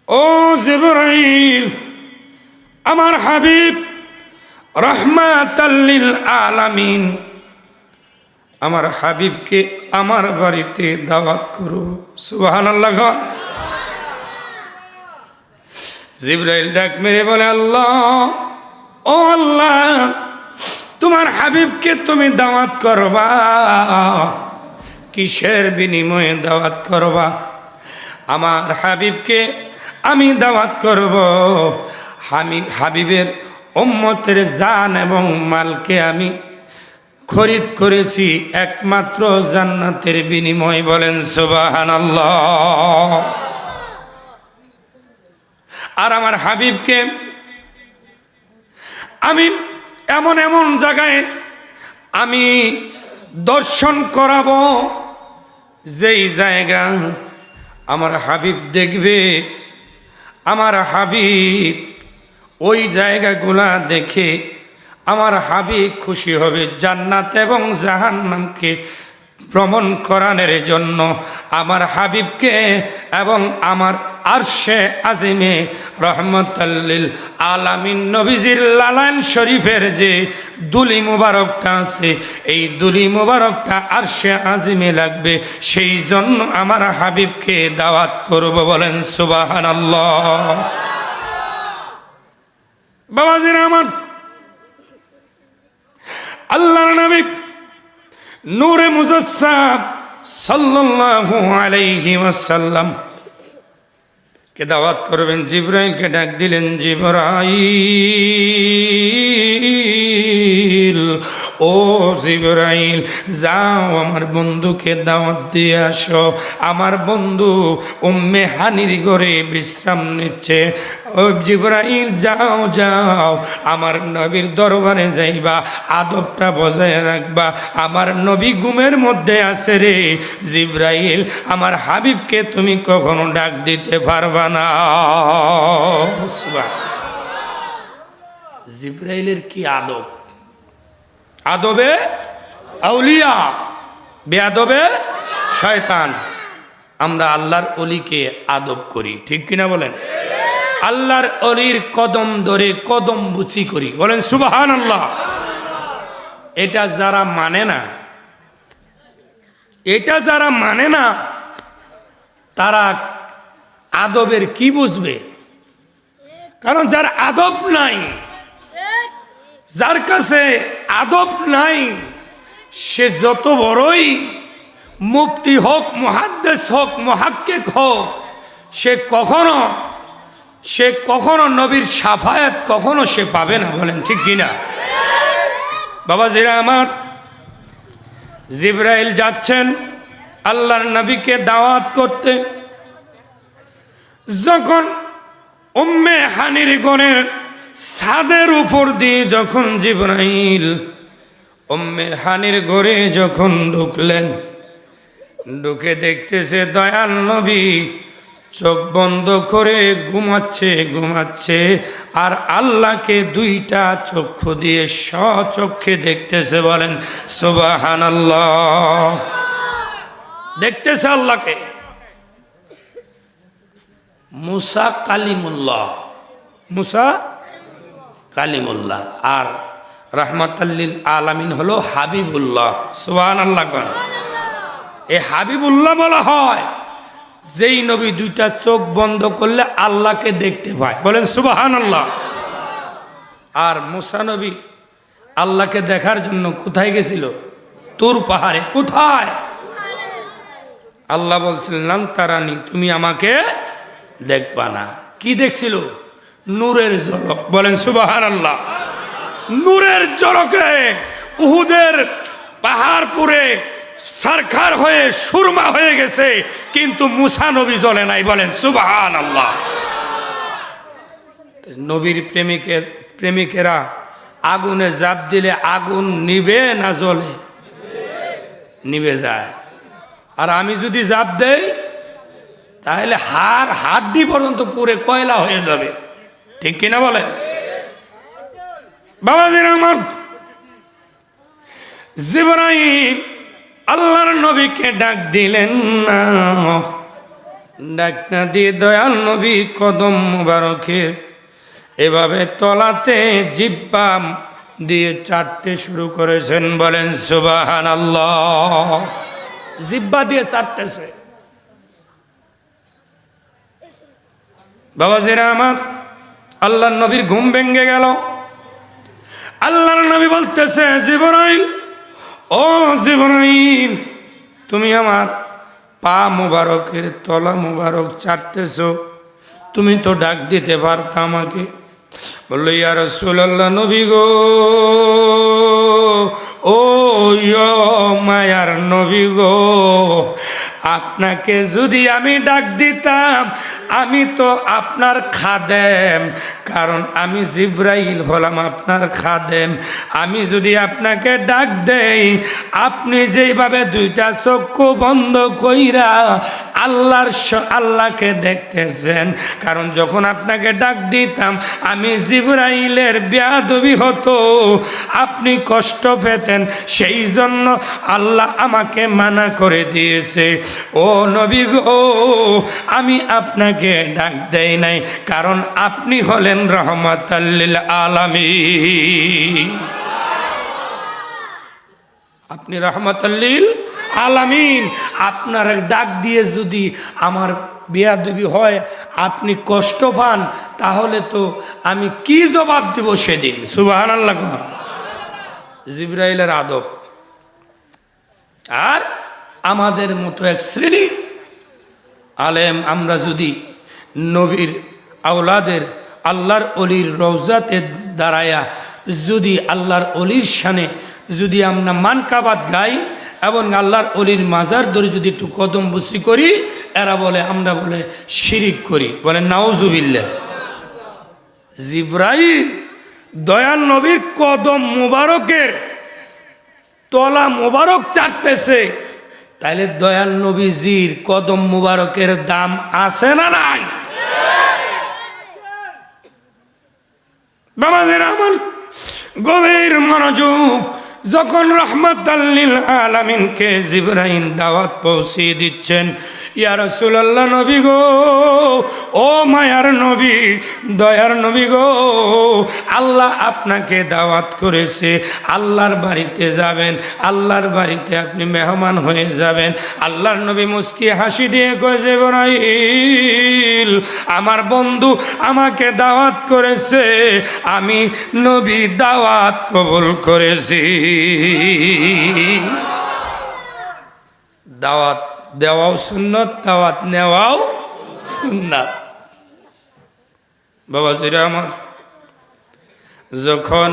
[SPEAKER 2] ও জিবরাইল, আমার হাবিব রাহমাতাল লিল আলামিন, আমার হাবিবকে আমার বাড়িতে দাওয়াত করো। সুবহানাল্লাহ। জিবরাইল ডাক মেরে বলে, আল্লাহ, ও আল্লাহ, তোমার হাবিবকে তুমি দাওয়াত করবা, কিসের বিনিময়ে দাওয়াত করবা? আমার হাবিবকে আমি দাওয়াত করব, হাবিবের উম্মতের জান এবং মালকে আমি খরিদ করেছি একমাত্র জান্নাতের বিনিময়। বলেন সুবহানাল্লাহ। আর আমার হাবিবকে আমি এমন এমন জায়গায় আমি দর্শন করাবো, যেই জায়গা আমার হাবিব দেখবে, আমার হাবিব ওই জায়গাগুলা দেখে আমার হাবিব খুশি হবে। জান্নাত এবং জাহান্নামকে ভ্রমণ করানোর জন্য আমার হাবিবকে এবং আমার আরশে আজিমে রহমতুল্লিল আলামিন নবীজির লালান শরীফের যে দুলি মুবারকটা আছে, এই দুলি মুবারকটা আরশে আজিমে লাগবে, সেই জন্য আমার হাবিবকে দাওয়াত করব। বলেন সুবহানাল্লাহ। বাবাজিরা আমার, আল্লাহর নবী নূরে মুজাসসাম সাল্লাল্লাহু আলাইহি ওয়াসাল্লাম কে দাওয়াত করবেন। জিবরাইলকে ডাক দিলেন, জিবরাইল, ও জিবরাইল, যাও আমার বন্ধুকে দাওয়াত দিয়ে আসো। আমার বন্ধু উম্মে হানির ঘরে বিশ্রাম নিচ্ছে। ও জিবরাইল, যাও যাও, আমার নবীর দরবারে যাইবা, আদবটা বজায় রাখবা। আমার নবী ঘুমের মধ্যে আছে রে জিবরাইল, আমার হাবিবকে তুমি কখনো ডাক দিতে পারবা না। জিবরাইলের কি আদব! আদবে আউলিয়া, বেআদবে শয়তান। আমরা আল্লাহর অলিকে আদব করি, ঠিক কিনা বলেন? আল্লাহর অলির কদম ধরে কদম বুচি করি। বলেন সুবহানাল্লাহ। এটা যারা মানে না, এটা যারা মানে না, তারা আদবের কি বুঝবে? কারণ যার আদব নাই, যার কাছে আদব নাই, সে যত বড়ই মুফতি হোক, মুহাদ্দিস হোক, মুহাক্কিক হোক, সে কখনো নবীর শাফায়াত কখনো সে পাবে না। বলেন ঠিক কিনা? বাবাজিরা আমার, জিবরাইল যাচ্ছেন আল্লাহর নবীকে দাওয়াত করতে। যখন উম্মে হানির ঘরের ছাদের উপর দিয়ে যখন জিবরাইল উম্মে হানির ঘরে যখন ঢুকলেন, ঢুকে দেখতেছে দয়াল নবী চোখ বন্ধ করে ঘুমাচ্ছে, আর আল্লাহকে দুইটা চক্ষু দিয়ে স্বচক্ষে দেখতেছে। বলেন সুবহানাল্লাহ। দেখতেছে আল্লাহকে। মুসা কালিমুল্লাহ আর রাহমাতাল্লিল আলামিন হলো হাবিবুল্লাহ। সুবহানাল্লাহ। এই হাবিবুল্লাহ বলা হয় যেই নবী দুইটা চোখ বন্ধ করলে আল্লাহকে দেখতে পায়। বলেন সুবহানাল্লাহ। আর মুসা নবী আল্লাহকে দেখার জন্য কোথায় গেছিল? তুর পাহাড়ে। কোথায়? আল্লাহ বলছিলেন, লান তারানি, তুমি আমাকে দেখবা না। কি দেখছিল? নূরের ঝলক। বলেন সুবহানাল্লাহ। নূরের ঝলকে উহুদের পাহাড় পুরে সরকার হয়ে সুরমা হয়ে গেছে, কিন্তু মুসা নবী জ্বলে নাই। বলেন সুবহানাল্লাহ। নবীর প্রেমিকেরা আগুনে জাপ দিলে আগুন নিবে না জ্বলে? নিবে যায়। আর আমি যদি জাপ দেই তাহলে হাড্ডি পর্যন্ত পুরে কয়লা হয়ে যাবে, ঠিক কিনা বলেন? বাবাজিরা আমার, জিবরাইল আল্লাহর নবীকে ডাক দিলেন না। ডাক না দিয়ে দয়াল নবী কদম মুবারকের এভাবে তলাতে জিব্বা দিয়ে চাটতে শুরু করেছেন, বলেন সুবহানাল্লাহ। জিহ্বা দিয়ে চাটতেছে। বাবাজিরা আমার, আল্লাহর নবীর ঘুম ভেঙে গেল। আল্লাহর নবী বলতেছে, জিবরাইল, ও জিবরাইল, তুমি আমার পা মুবারকের তলা মুবারক চাটতেছো, তুমি তো ডাক দিতে পারতা আমাকে। বললো, ইয়া রাসূলুল্লাহ, নবী গো, ও মায়ার নবী গো, আপনাকে যদি আমি ডাক দিতাম, আমি তো আপনার খাদেম, কারণ আমি জিব্রাইল হলাম আপনার খাদেম। আমি যদি আপনাকে ডাক দেই, আপনি যেইভাবে দুইটা চক্ষু বন্ধ কইরা আল্লাহকে দেখতেছেন, কারণ যখন আপনাকে ডাক দিতাম আমি জিব্রাইলের বেয়াদবি হতো, আপনি কষ্ট পেতেন, সেই জন্য আল্লাহ আমাকে মানা করে দিয়েছে। ও নবী গো, আমি আপনাকে ডাক দেই নাই, কারণ আপনি হলেন রহমাতাল লিল আলামিন। আপনি রহমাতাল লিল আলামিন। আপনার ডাক দিয়ে যদি আমার বেয়াদবি হয়, আপনি কষ্ট পান, তাহলে তো আমি কি জবাব দেব সেদিন? সুবহানাল্লাহ। জিবরাইলের আদব। আর আমাদের মতো এক শ্রেণীর আলেম আমরা যদি নবীর আওলাদের আল্লাহর অলির রওজাতে দাঁড়ায়া যদি আল্লাহর অলির শানে যদি আমরা মানকাবাত গাই এবং আল্লাহর অলির মাজার ধরে যদি একটু কদম বসি করি, এরা বলে আমরা বলে শিরিক করি, বলে নাউজুবিল্লাহ। জিবরাইল দয়াল নবীর কদম মুবারকের তলা মুবারক চাটতেছে, তাইলে দয়াল নবীজির কদম মুবারকের দাম আছে না নাই? বাবাজিরা আমার, গভীর মনোযোগ। যখন রাহমাতাল লিল আলামিনকে জিবরাইল দাওয়াত পৌঁছে দিচ্ছেন, ইয়া রাসূলুল্লাহ, নবী গো, ও মায়ার নবী, দয়ার নবী গো, আল্লাহ আপনাকে দাওয়াত করেছে, আল্লাহর বাড়িতে যাবেন, আল্লাহর বাড়িতে আপনি মেহমান হয়ে যাবেন। আল্লাহর নবী মুস্কি হাসি দিয়ে কয়, জিবরাইল, আমার বন্ধু আমাকে দাওয়াত করেছে, আমি নবী দাওয়াত কবুল করেছি। দাওয়াত দেওয়াও সুন্নত, দাওয়াত নেওয়াও সুন্নাত। বাবাজিরা আমার, যখন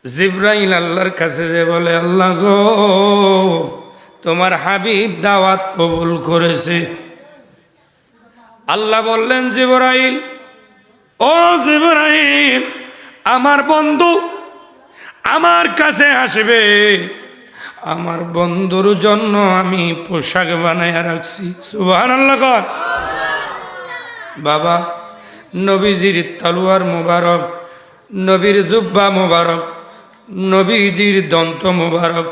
[SPEAKER 2] জিবরাইল আল্লাহর কাছে যে বলে, আল্লাহ গো, তোমার হাবিব দাওয়াত কবুল করেছে, আল্লাহ বললেন, জিবরাইল, ও জিবরাইল, আমার বন্ধু আমার কাছে আসবে, আমার বন্ধুর জন্য আমি পোশাক বানাইয়া রাখছি। সুবহানাল্লাহ। বাবা, নবীজির তলোয়ার মুবারক, নবীর জুব্বা মুবারক, নবীজির দন্ত মুবারক,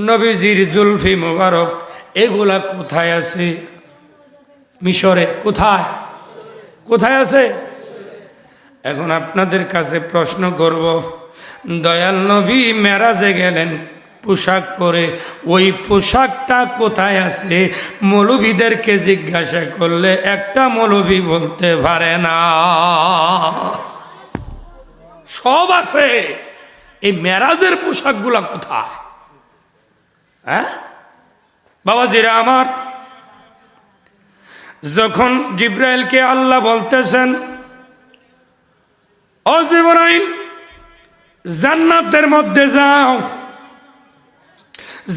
[SPEAKER 2] নবীজির জুলফি মুবারক, এগুলা কোথায় আছে? মিশরে। কোথায়? কোথায় আছে? এখন আপনাদের কাছে প্রশ্ন করব, দয়াল নবী মেরাজে গেলেন পোশাক পরে, ওই পোশাকটা কোথায় আছে? মৌলবীদেরকে জিজ্ঞাসা করলে একটা মৌলবী বলতে পারে না। সব আছে, এই মেরাজের পোশাকগুলা কোথায়? হ্যাঁ বাবাজিরা আমার, যখন জিবরাইলকে আল্লাহ বলতেছেন, ও জিবরাইল, জান্নাতের মধ্যে যাও,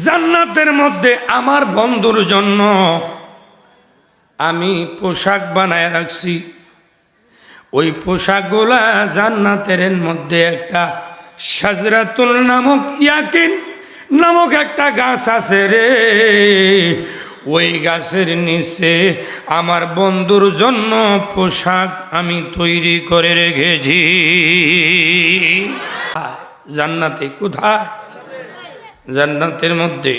[SPEAKER 2] জান্নাতের মধ্যে আমার বন্ধুর জন্য আমি পোশাক বানায় রাখছি। ওই পোশাকগুলা জান্নাতের মধ্যে একটা শাজরাতুল নামক, ইয়াকিন নামক একটা গাছ আছে রে, ওই গাছের নিচে আমার বন্ধুর জন্য পোশাক আমি তৈরি করে রেখেছি। জান্নাতে কোথায়? জান্নাতের মধ্যে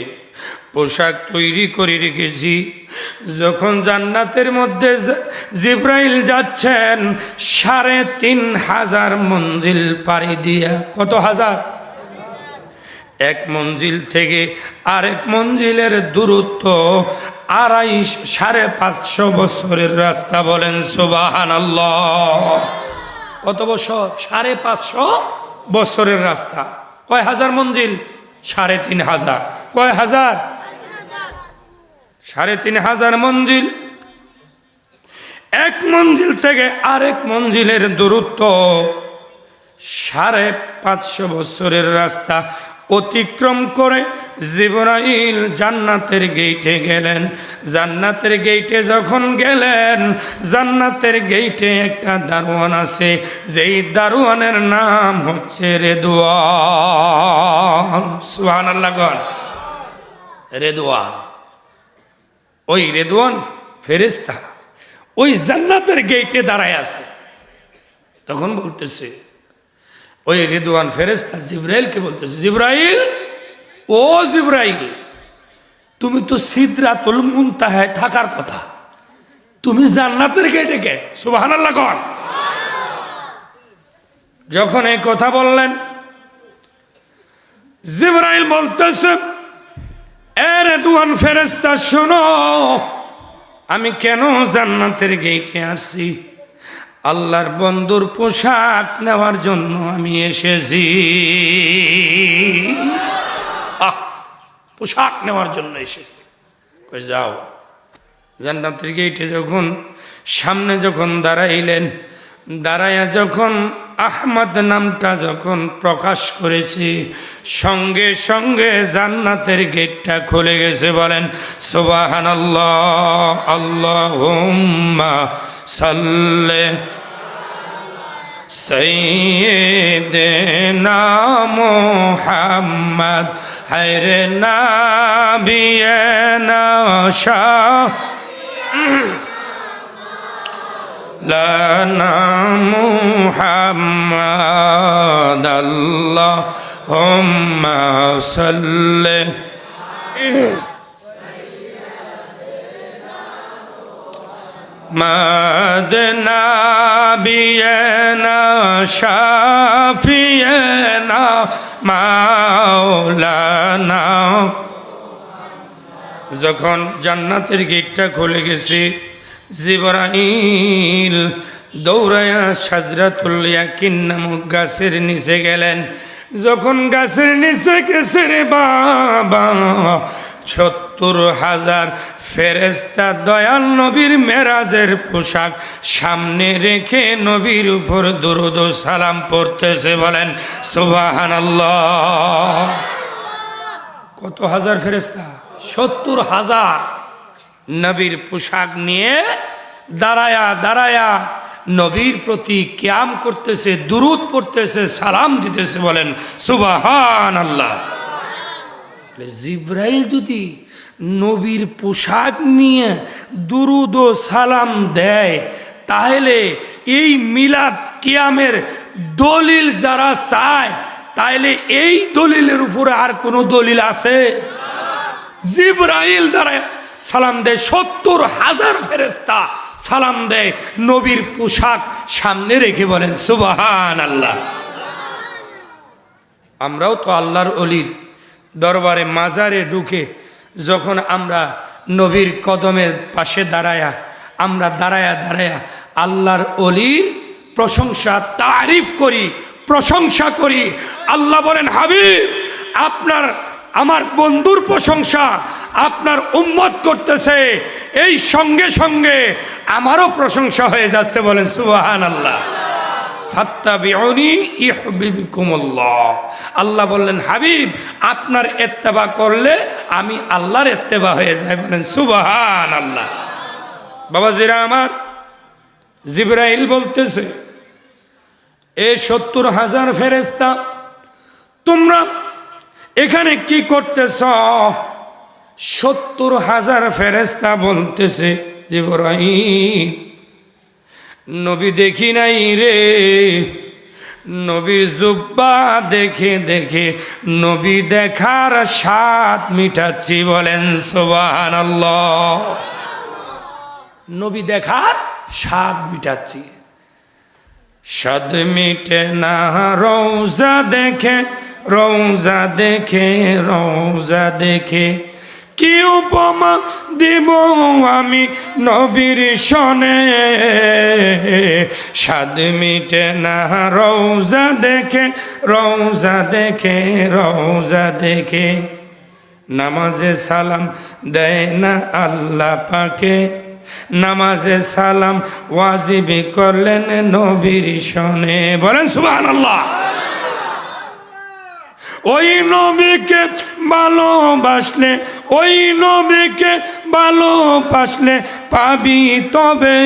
[SPEAKER 2] পোশাক তৈরি করে রেখেছি। যখন জান্নাতের মধ্যে জিব্রাইল যাচ্ছেন ৩,৫০০ মঞ্জিল পাড়ি দিয়া, কত হাজার? এক মঞ্জিল থেকে আরেক মঞ্জিলের দূরত্ব ৫৫০ বছরের রাস্তা। বলেন সুবহানাল্লাহ। কত বছর? ৫৫০ বছরের রাস্তা। কয় হাজার মঞ্জিল? ৩,৫০০। কয় হাজার? ৩,৫০০ মঞ্জিল। এক মঞ্জিল থেকে আরেক মঞ্জিলের দূরত্ব ৫৫০ বছরের রাস্তা অতিক্রম করে জিবরাইল জান্নাতের গেইটে গেলেন। জান্নাতের গেইটে যখন গেলেন, জান্নাতের গেইটে একটা দারোয়ান আছে, যেই দারোয়ানের নাম হচ্ছে রেদওয়ান। সুবহানাল্লাহ। রেদওয়ান, ওই রেদওয়ান ফেরেশতা ওই জান্নাতের গেইটে দাঁড়ায় আছে। তখন বলতেছে, ওই রেদওয়ান ফেরেশতা জিবরাইলকে বলতেছে, জিবরাইল, ও জিবরাইল, তুমি তো সিদরাতুল মুনতাহায় থাকার কথা, তুমি জান্নাতের গেটে কে? সুবহানাল্লাহ। যখন এই কথা বললেন, জিবরাইল বলতেছে, এ রেদওয়ান ফেরেশতা শোনো, আমি কেন জান্নাতের গেটে আসছি? আল্লাহর বন্ধুর পোশাক নেওয়ার জন্য আমি এসেছি। পোশাক নেওয়ার জন্য এসেছি। কই যাও। জান্নাতের গেটে যখন সামনে যখন দাঁড়াইলেন, দাঁড়াইয়া যখন আহমদ নামটা যখন প্রকাশ করেছে, সঙ্গে সঙ্গে জান্নাতের গেটটা খুলে গেছে। বলেন সুবহানাল্লাহ। আল্লাহুম্মা সাল্লি সাইয়্যিদিনা মুহাম্মদ হায়রে নাবিয়ানা লানা মুহাম্মদ আল্লাহুম্মা সাল্লি মাদনা বিয়ানা শাফিয়ানা মাওলানা। যখন জান্নাতের গেটটা খুলে গেছে, জিবরাইল দৌড়ায়া সাজরাতুল ইয়াকিন নামক গাছের নিচে গেলেন। যখন গাছের নিচে গেছে রে বাবা, ৭০,০০০ ফেরেশতা দয়াল নবীর মেরাজের পোশাক সামনে রেখে নবীর উপর দুরূদ ও সালাম পড়তেছে। বলেন সুবহানাল্লাহ। কত হাজার ফেরেশতা? ৭০,০০০ নবীর পোশাক নিয়ে দাঁড়ায়া দাঁড়ায়া নবীর প্রতি কিয়াম করতেছে, দুরূদ পড়তেছে, সালাম দিতেছে। বলেন সুবহানাল্লাহ। জিবরাইল যদি নবীর পোশাক নিয়ে দুরূদ ও সালাম দেয়, তাহলে এই মিলাদ কিয়ামের দলিল যারা চায়, তাহলে এই দলিলের উপরে আর কোনো দলিল আছে? জিবরাইল দ্বারা সালাম দেয়, ৭০,০০০ ফেরেশতা সালাম দেয় নবীর পোশাক সামনে রেখে। বলেন সুবহানাল্লাহ। আমরাও তো আল্লাহর অলির দরবারে মাজারে ঢুকে যখন আমরা নবীর কদমের পাশে দাঁড়ায়া, আমরা দাঁড়ায়া দাঁড়ায়া আল্লাহর অলির প্রশংসা তারিফ করি, প্রশংসা করি। আল্লাহ বলেন, হাবিব, আপনার আমার বন্ধুর প্রশংসা আপনার উম্মত করতেছে, এই সঙ্গে সঙ্গে আমারও প্রশংসা হয়ে যাচ্ছে। বলেন সুবহানাল্লাহ। ফাত্তাবিউনি ইউহিব্বুকুমুল্লাহ। আল্লাহ বললেন, হাবিব, আপনার ইত্তেবা করলে আমি আল্লাহর ইত্তেবা হয়ে যাই। বলেন সুবহানাল্লাহ। বাবাজিরা আমার, জিবরাইল বলতেছে, এ ৭০,০০০ ফেরেশতা, তোমরা এখানে কি করতেছ? ৭০,০০০ ফেরেশতা বলতেছে, জিবরাইল, নবী দেখি নাই রে, নবীর জুব্বা দেখে দেখে নবী দেখার স্বাদ মিটাচ্ছি। বলেন সুবহানাল্লাহ। নবী দেখার স্বাদ মিটাচ্ছি। স্বাদ মিটে না রওজা দেখে, রওজা দেখে, রওজা দেখে, কি উপমা দিব আমি নবীর শনে। স্বাদ মিটে না রওজা দেখে, রওজা দেখে, রওজা দেখে, নামাজে সালাম দেয় না আল্লাহ পাকে, নামাজে সালাম ওয়াজিবি করলেন নবীর শনে। বলেন সুবহানাল্লাহ। ওই নবীকে ভালোবাসলে, ওই নবীকে ভালোবাসলে পাবি তবে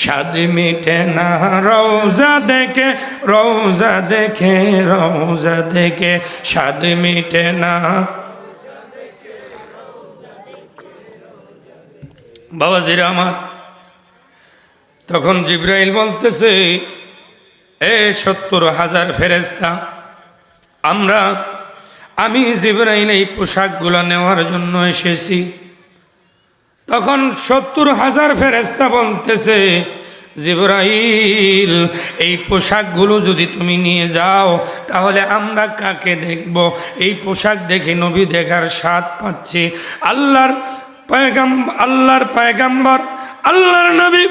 [SPEAKER 2] স্বাদ মিটে না রওজা দেখে, রওজা দেখে, রওজা দেখে, স্বাদ মিটে না। বাবাজিরা আমার, তখন জিবরাইল বলতেছে, এ ৭০,০০০ ফেরেশতা, আমি জিবরাইল এই পোশাকগুলো নেওয়ার জন্য এসেছি। তখন ৭০,০০০ ফেরেশতা বলতেছে, জিবরাইল এই পোশাকগুলো যদি তুমি নিয়ে যাও তাহলে আমরা কাকে দেখব? এই পোশাক দেখে নবী দেখার স্বাদ পাচ্ছি। আল্লাহর পয়গাম্বর, আল্লাহর নবী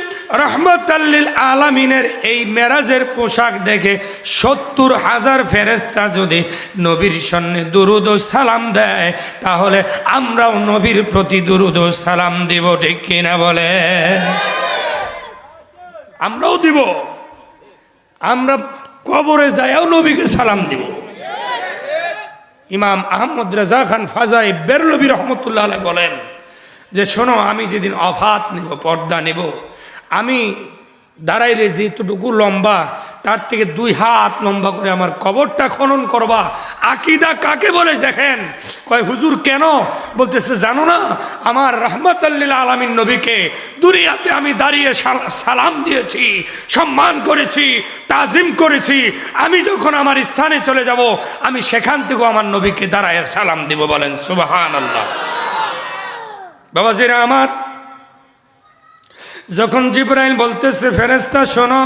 [SPEAKER 2] রহমতাল লিল আলামিনের এই মেরাজের পোশাক দেখে ৭০,০০০ ফেরেশতা যদি নবীর সামনে দুরুদ ও সালাম দেয় তাহলে আমরাও নবীর প্রতি দুরুদ ও সালাম দিব, ঠিক কিনা বলে? আমরাও দিব, আমরা কবরে যাইও নবীকে সালাম দিব। ইমাম আহমদ রেজা খান ফাজাই বেরলভী রহমতুল্লাহ আলাইহি বলেন যে শোনো, আমি যেদিন অফাত নেব, পর্দা নেব, আমি দাঁড়াইলে যেটুকু লম্বা তার থেকে 2 হাত লম্বা করে আমার কবরটা খনন করবা। আকীদা কাকে বলে দেখেন? কয় হুজুর কেন? বলতেছে জানো না, আমার রাহমাতাল লিল আলামিন নবীকে দুনিয়াতে আমি দাঁড়িয়ে সালাম দিয়েছি, সম্মান করেছি, তাজিম করেছি। আমি যখন আমার স্থানে চলে যাব আমি সেখান থেকেও আমার নবীকে দাঁড়ায় সালাম দিব। বলেন সুবহানাল্লাহ। বাবাজিরা আমার, যখন জিবরাইল বলতেছে ফেরেশতা শোনো,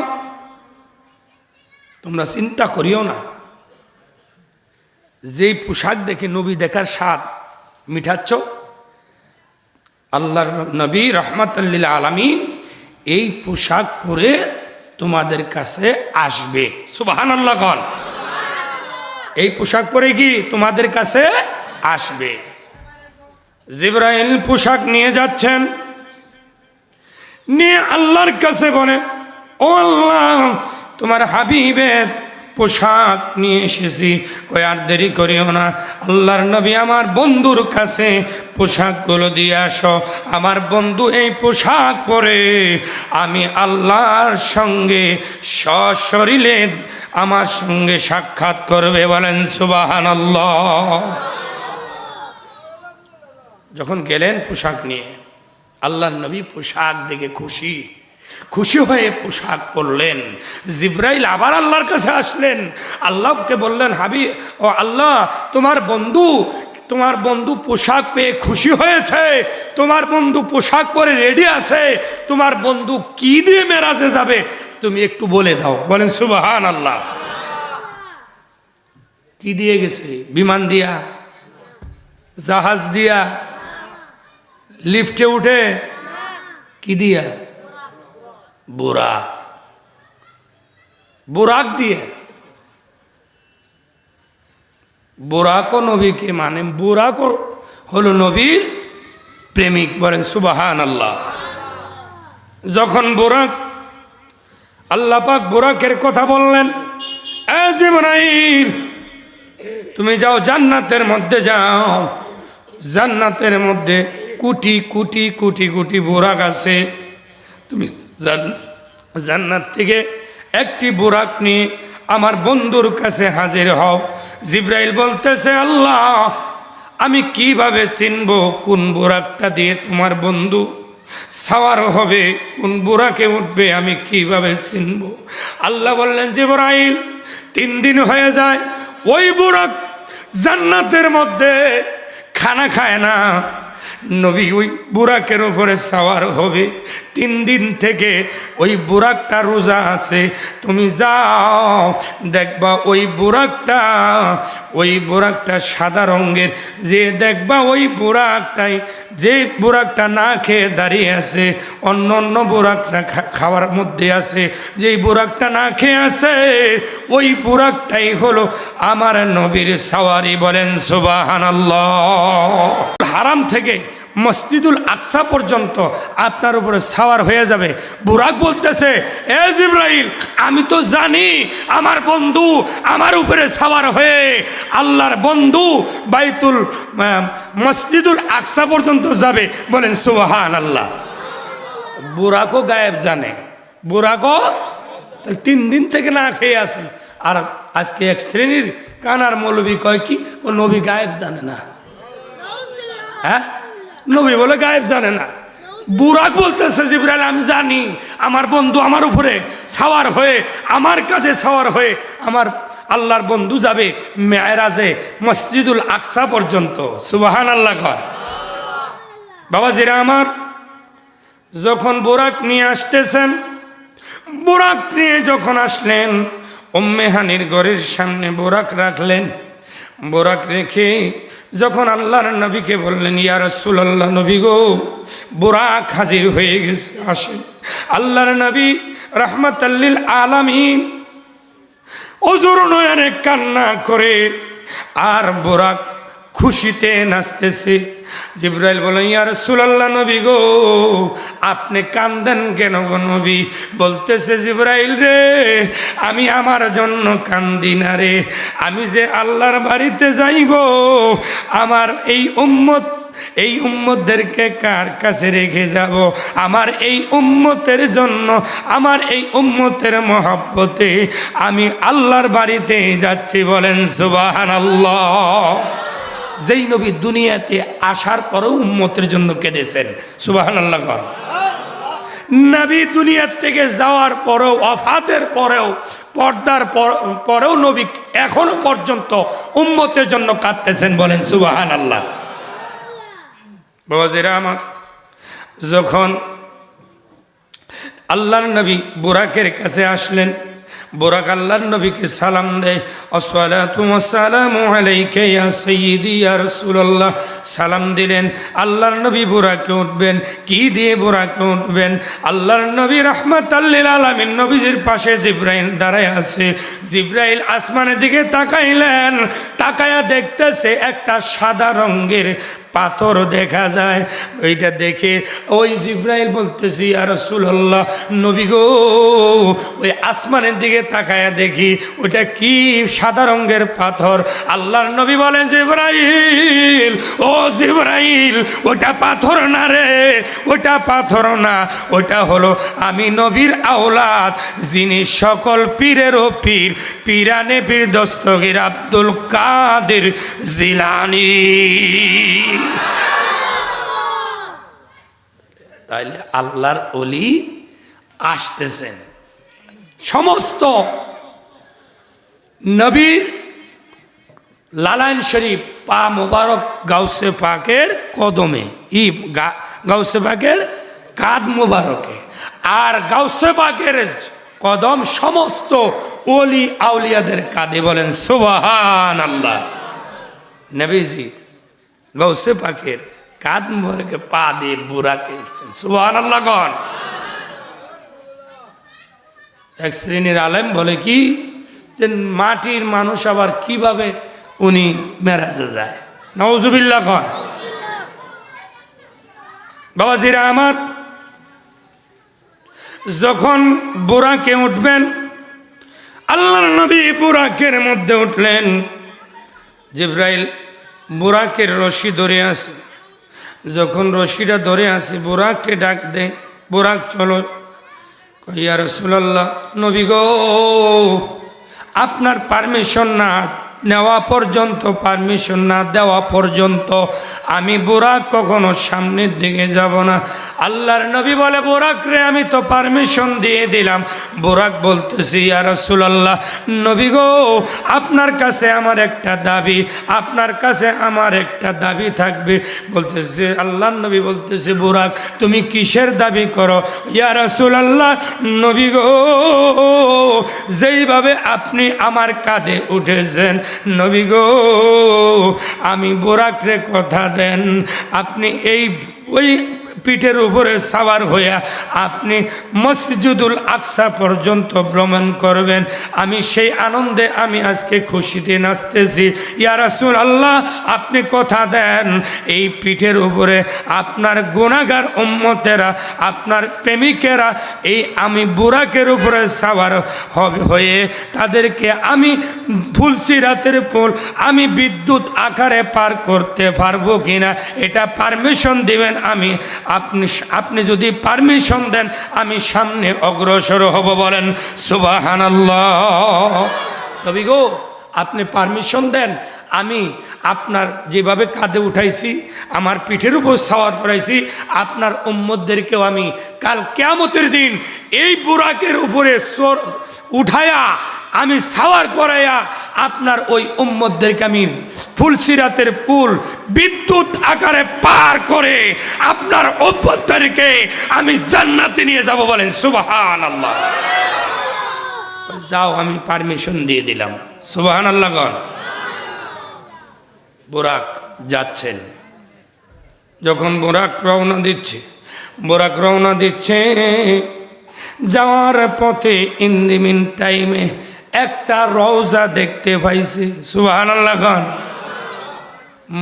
[SPEAKER 2] তোমরা চিন্তা করিও না, যেই পোশাক দেখে নবী দেখার স্বাদ মিঠাচ্ছ, আল্লাহর নবী রহমাতাল লিল আলামিন এই পোশাক পরে তোমাদের কাছে আসবে। সুবহানাল্লাহ বল। এই পোশাক পরে কি তোমাদের কাছে আসবে? জিবরাইল পোশাক নিয়ে যাচ্ছেন, নিয়ে আল্লাহর কাছে বলে, ও আল্লাহ, তোমার হাবিবের পোশাক নিয়ে এসেছি, কই আর দেরি করিও না, আল্লাহর নবী আমার বন্ধুর কাছে পোশাকগুলো দিয়ে আসো। আমার বন্ধু এই পোশাক পরে আমি আল্লাহর সঙ্গে সশরীরে আমার সঙ্গে সাক্ষাৎ করবে। বলেন সুবহানাল্লাহ। যখন গেলেন পোশাক নিয়ে, আল্লাহর নবী পোশাক দেখে খুশি হয়ে পোশাক পরলেন। জিবরাইল আবার আল্লাহর কাছে আসলেন, আল্লাহকে বললেন, হাবিব ও আল্লাহ, তোমার বন্ধু পোশাক পেয়ে খুশি হয়েছে, তোমার বন্ধু পোশাক পরে রেডি আছে, তোমার বন্ধু কি দিয়ে মেরাজে যাবে তুমি একটু বলে দাও। বলেন সুবহানাল্লাহ। কি দিয়ে গেছে? বিমান দিয়া, জাহাজ দিয়া, লিফটে উঠে, কি দিয়া? বুরাক দিয়ে। বুরাকও নবীকে মানে, বুরাকও হলো নবীর প্রেমিক। বলেন সুবহানাল্লাহ। যখন বুরাক, আল্লাহ পাক বুরাকের কথা বললেন, এ জিবরাইল তুমি যাও জান্নাতের মধ্যে যাও, জান্নাতের মধ্যে কোটি কোটি কোটি কোটি বুরাক আছে, তুমি জান্নাত থেকে একটি বুরাক নিয়ে আমার বন্ধুর কাছে হাজির হও। জিবরাইল বলতেছে, আল্লাহ, আমি কিভাবে চিনব কোন বুরাকটা দিয়ে তোমার বন্ধু সাওয়ার হবে, কোন বুরাকে উঠবে, আমি কিভাবে চিনব? আল্লাহ বললেন, জিবরাইল 3 দিন হয়ে যায়, ওই বুরাক জান্নাতের মধ্যে খানা খায় না, নবী ওই বুরাকের উপরে সাওয়ার হবে। 3 দিন থেকে ওই বুরাকটা রোজা আছে। তুমি যাও দেখবা ওই বুরাকটা সাদা রঙের, যে দেখবা ওই বুরাকটাই, যে বুরাকটা না খেয়ে দাঁড়িয়ে আছে, অন্য অন্য বুরাকটা খাওয়ার মধ্যে আছে, যেই বুরাকটা না খেয়ে আছে ওই বুরাকটাই হলো আমার নবীর সাওয়ারি। বলেন সুবহানাল্লাহ। হারাম থেকে মসজিদুল আকসা পর্যন্ত আপনার উপরে সাওয়ার হয়ে যাবে। বুরাক বলতেছে, এ জিবরাইল, আমি তো জানি আমার বন্ধু আমার উপরে সাওয়ার হয়ে আল্লাহর বন্ধু মসজিদুল আকসা পর্যন্ত যাবে। বলেন সুবহানাল্লাহ। বুরাকও গায়েব জানে, বুরাকও 3 দিন থেকে না খেয়ে আছে। আর আজকে এক শ্রেণীর কানার মৌলবী কয় কি, ও নবী গায়েব জানে না। হ্যাঁ, নবী বলে গায়েব জানে না। বুরাক বলতেছে, জিবরাইল আমি জানি আমার বন্ধু আমার উপরে সাওয়ার হয়ে, আমার কাছে সাওয়ার হয়ে আমার আল্লাহর বন্ধু যাবে মেরাজে মসজিদুল আকসা পর্যন্ত। সুবহানাল্লাহ। বাবাজিরা আমার, যখন বুরাক নিয়ে আসতেছেন, বুরাক নিয়ে যখন আসলেন, উম্মে হানির ঘরের সামনে বুরাক রাখলেন। বুরাক রেখে যখন আল্লাহর নবীকে বললেন, ইয়া রাসূলুল্লাহ, নবী গো, বুরাক হাজির হয়ে গেছে, আসেন। আল্লাহর নবী রাহমাতাল লিল আলামিন ওজর নয়নে কান্না করে আর বুরাক খুশিতে নাচতেছে। জিবরাইল বলেন, ইয়া রাসূলুল্লাহ, নবী গো, আপনি কান্দেন কেন গো নবী? বলতেছে, জিবরাইল রে, আমি আমার জন্য কান্দি না রে, আমি যে আল্লাহর বাড়িতে যাইব, আমার এই উম্মতদেরকে কার কাছে রেখে যাব? আমার এই উম্মতের জন্য, আমার এই উম্মতের মহব্বতে আমি আল্লাহর বাড়িতে যাচ্ছি। বলেন সুবহানাল্লাহ। যেই নবী দুনিয়াতে আসার পরেও উম্মতের জন্য কেঁদেছেন। সুবহানাল্লাহ। নবী দুনিয়ার থেকে যাওয়ার পরেও, ওফাতের পরেও, পর্দার পরেও নবী এখনো পর্যন্ত উম্মতের জন্য কাঁদতেছেন। বলেন সুবহানাল্লাহ। বাবাজিরা আমার, যখন আল্লাহর নবী বুরাকের কাছে আসলেন, বুরাক আল্লাহর নবীকে সালাম দেয়, আসসালাতু ওয়াসসালামু আলাইকা ইয়া সাইয়্যিদি ইয়া রাসূলুল্লাহ। সালাম দিলেন। আল্লাহর নবী বুরাকে উঠবেন। কি দিয়ে বুরাকে উঠবেন? আল্লাহর নবী রাহমাতাল লিল আলামিন নবীজির পাশে জিবরাইল দাঁড়ায় আছে। জিবরাইল আসমানের দিকে তাকাইলেন, তাকায়া দেখতেছে একটা সাদা রঙের পাথর দেখা যায়। ওইটা দেখে ওই জিবরাইল বলতেছি, ইয়া রাসূলুল্লাহ, নবী গো, ওই আসমানের দিকে তাকায়া দেখি ওইটা কি সাদা রঙের পাথর। আল্লাহর নবী বলেন, জিবরাইল, ও জিবরাইল, ওটা পাথর না রে, ওটা পাথর না, ওটা হলো আমি নবীর আওলাদ, যিনি সকল পীরেরও পীর, পীরানে পীর দস্তগীর আব্দুল কাদের জিলানী। তাইলে আল্লাহর ওলি আসতেছেন। সমস্ত নবীর লালাইন শরীফ পা মোবারক গাউসে পাকের কদমে, গাউসে পাকের কাদ মোবারকে, আর গাউসে পাকের কদম সমস্ত ওলি আউলিয়াদের কাঁধে। বলেন সুবহানাল্লাহ। নবীজি গাউসে পাকের কাদ মোবারকে পা দিয়ে বুরাকে উঠছেন। সুবহানাল্লাহ। গণ এক শ্রেণীর আলেম বলে কি, যে মাটির মানুষ আবার কিভাবে উনি মেরাজে যায়? নাউজুবিল্লাহ। গণ বাবাজিরা আমার, যখন বুরাকে উঠবেন, আল্লাহর নবী বুরাকের মধ্যে উঠলেন। জিবরাইল বুরাকের রশি ধরে আছে। যখন রশিটা ধরে আছে, বুরাককে ডাক দে, বুরাক চলো। ইয়া রাসূলুল্লাহ, নবী গো, আপনার পারমিশন না নেওয়া পর্যন্ত, পারমিশন না দেওয়া পর্যন্ত আমি বুরাক কখনো সামনের দিকে যাব না। আল্লাহর নবী বলে, বুরাক রে আমি তো পারমিশন দিয়ে দিলাম। বুরাক বলতেছি, ইয়া রাসূলুল্লাহ, নবী গো আপনার কাছে আমার একটা দাবি, আপনার কাছে আমার একটা দাবি থাকবে। বলতেছে, আল্লাহর নবী বলতেছে, বুরাক তুমি কিসের দাবি করো? ইয়া রাসূলুল্লাহ, নবী গো যেইভাবে আপনি আমার কাঁধে উঠেছেন, নবী গো আমি বুরাক রে কথা দেন আপনি ওই পিঠের উপরে সাওয়ার হইয়া আপনি মসজিদুল আকসা পর্যন্ত ভ্রমণ করবেন। আমি সেই আনন্দে আমি আজকে খুশিতে নাচতেছি। ইয়া রাসূলুল্লাহ, আপনি কথা দেন এই পিঠের উপরে আপনার গুনাহগার উম্মতেরা, আপনার প্রেমিকেরা এই আমি বুরাকের উপরে সাওয়ার হয়ে তাদেরকে আমি ফুলসিরাতের ফুল আমি বিদ্যুৎ আকারে পার করতে পারবো কিনা, এটা পারমিশন দিবেন। আপনি যদি পারমিশন দেন আমি সামনে অগ্রসর হব। বলেন সুবহানাল্লাহ। নবী গো আপনি পারমিশন দেন, আমি আপনার যেভাবে কাঁধে উঠাইছি, আমার পিঠের উপর সাওয়ার করাইছি, আপনার উম্মতদেরকেও আমি কাল কিয়ামতের দিন এই বুরাকের উপরে উঠায়া আমি সাওয়ার করাইয়া আপনার ওই উম্মতদেরকে আমি ফুলসিরাতের পুল বিদ্যুৎ আকারে পার করে আপনার উম্মতদেরকে আমি জান্নাতে নিয়ে যাব। বলেন সুবহানাল্লাহ। যাও আমি পারমিশন দিয়ে দিলাম। সুবহানাল্লাহ গণ। বুরাক যাচ্ছেন, যখন বুরাক রওনা দিচ্ছে যাওয়ার পথে ইন দি মিন টাইমে একটা রওজা দেখতে পাইছে। সুবহানাল্লাহ খান।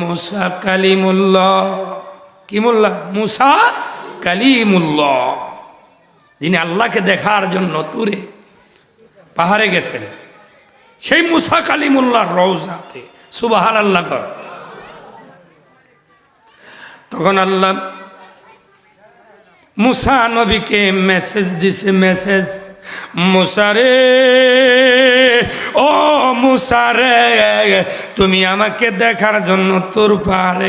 [SPEAKER 2] মুসা কালিমুল্লাহ, কি মোল্লা? মুসা কালিমুল্লাহ, যিনি আল্লাহকে দেখার জন্য তুরে পাহাড়ে গেছেন, সেই মুসা কালিমুল্লাহর রওজাতে। সুবহানাল্লাহ খান। তখন আল্লাহ মুসা নবীকে মেসেজ দিছে, মেসেজ, মুসা রে, ও মুসা রে, তুমি আমাকে দেখার জন্য তোর পাহাড়ে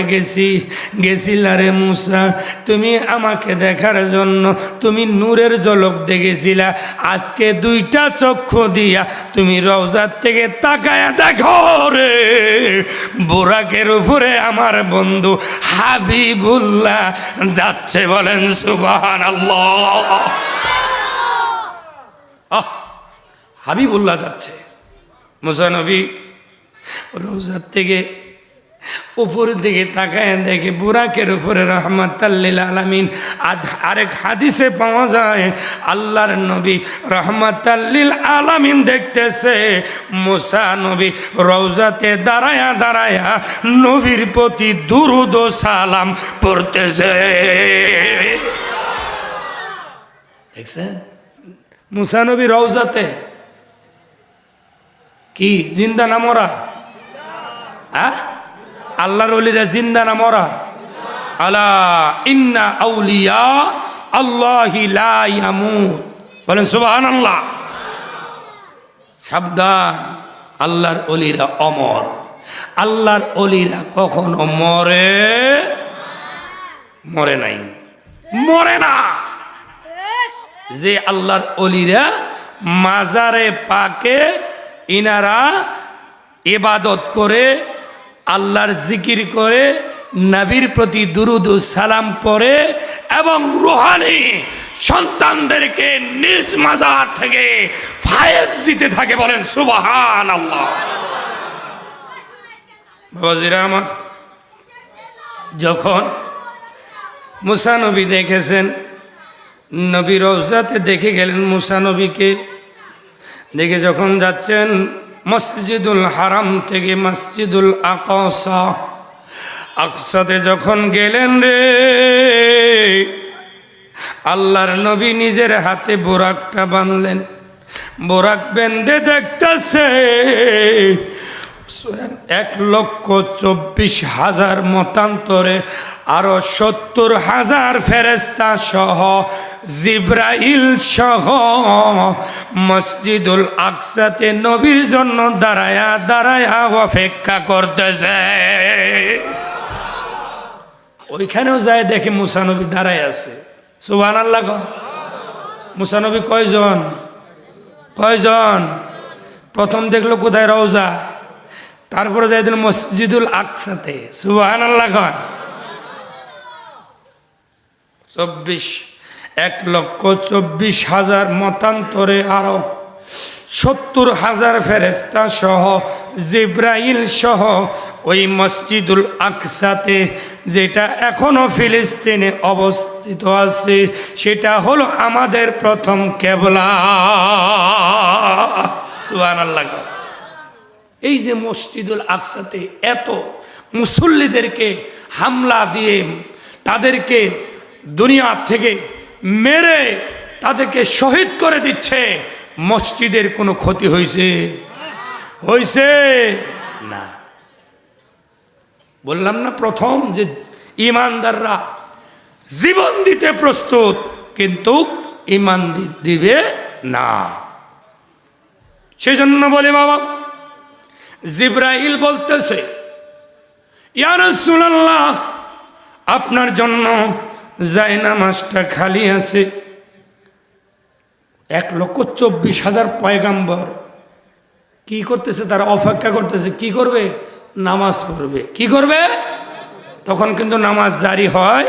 [SPEAKER 2] গেছিলা রে মুসা, তুমি আমাকে দেখার জন্য তুমি নূরের ঝলক দেখেছিলা। আজকে দুইটা চক্ষু দিয়া তুমি রওজার থেকে তাকায়া দেখো রে, বুরাকের উপরে আমার বন্ধু হাবিবুল্লাহ যাচ্ছে। বলেন সুবহানাল্লাহ। হাবিবুল্লাহ যাচ্ছে। মুসা নবী রওজার থেকে উপরের দিকে তাকায় দেখে বুরাকের উপরে রহমাতাল লিল আলামিন। আরেক হাদিসে পাওয়া যায় আল্লাহর নবী রহমাতাল লিল আলামিন দেখতেছে মুসা নবী রওজাতে দাঁড়ায়া নবীর প্রতি দুরুদ ও সালাম পড়তেছে। দেখছেন মুসা নবী রওজাতে কি জিন্দা না মরা? আল্লাহর ওলিরা জিন্দা না মরা? আলা ইন্না আউলিয়া আল্লাহি লা ইয়ামুত। বলেন সুবহানাল্লাহ। সাবধান, আল্লাহর ওলিরা অমর। আল্লাহর ওলিরা কখনো মরে নাই, মরে না। যে আল্লাহর ওলিরা মাজারে পাকে ইনারা ইবাদত করে, আল্লাহর জিকির করে, নবীর প্রতি দুরুদ ও সালাম পড়ে এবং রুহানি সন্তানদেরকে নিজ মাজার থেকে ফায়েজ দিতে থাকে। বলেন সুবহানাল্লাহ। বাবাজিরা আমার, যখন মুসা নবী দেখেছেন, নবী রওজাতে দেখে গেলেন, মুসা নবীকে দেখে যখন যাচ্ছেন মসজিদুল হারাম থেকে মসজিদুল আকসাতে যখন গেলেন রে, আল্লাহর নবী নিজের হাতে বোরাকটা বাঁধলেন। বোরাক বেঁধে দেখতেছে 1,24,000 মতান্তরে আরো 70,000 ফেরেশতা সহ জিব্রাইল সহ মসজিদুল আকসাতে নবীর জন্য দাঁড়ায়া দাঁড়ায়া অপেক্ষা করতেছে। ওইখানেও যায় দেখে মুসা নবী দাঁড়ায় আছে। সুবহানাল্লাহ। মুসা নবী কয়জন? প্রথম দেখলো কোথায়? রওজা। তারপরে যাই দিল মসজিদুল আকসাতে। সুবহানাল্লাহ। 1,24,000 মতান্তরে আরো 70,000 ফেরেশতা সহ জিব্রাইল সহ ওই মসজিদুল আকসাতে, যেটা এখনো ফিলিস্তিনে অবস্থিত আছে, সেটা হলো আমাদের প্রথম কিবলা। সুবহানাল্লাহ। এই যে মসজিদুল আকসাতে এত মুসল্লিদেরকে হামলা দিয়ে তাদেরকে দুনিয়া থেকে মেরে তাদেরকে শহীদ করে দিচ্ছে, মসজিদের কোনো ক্ষতি হয়েছে না। বললাম না প্রথম যে ইমানদাররা জীবন দিতে প্রস্তুত, কিন্তু ইমান দিবে না। সেজন্য বলে বাবা, জিব্রাইল বলতেছে, ইয়া রাসূলুল্লাহ, আপনার জন্য জায়নামাজটা খালি আছে। 1,24,000 পয়গাম্বর কি করতেছে? তারা অপেক্ষা করতেছে। কি করবে? নামাজ পড়বে। কি করবে? তখন কিন্তু নামাজ জারি হয়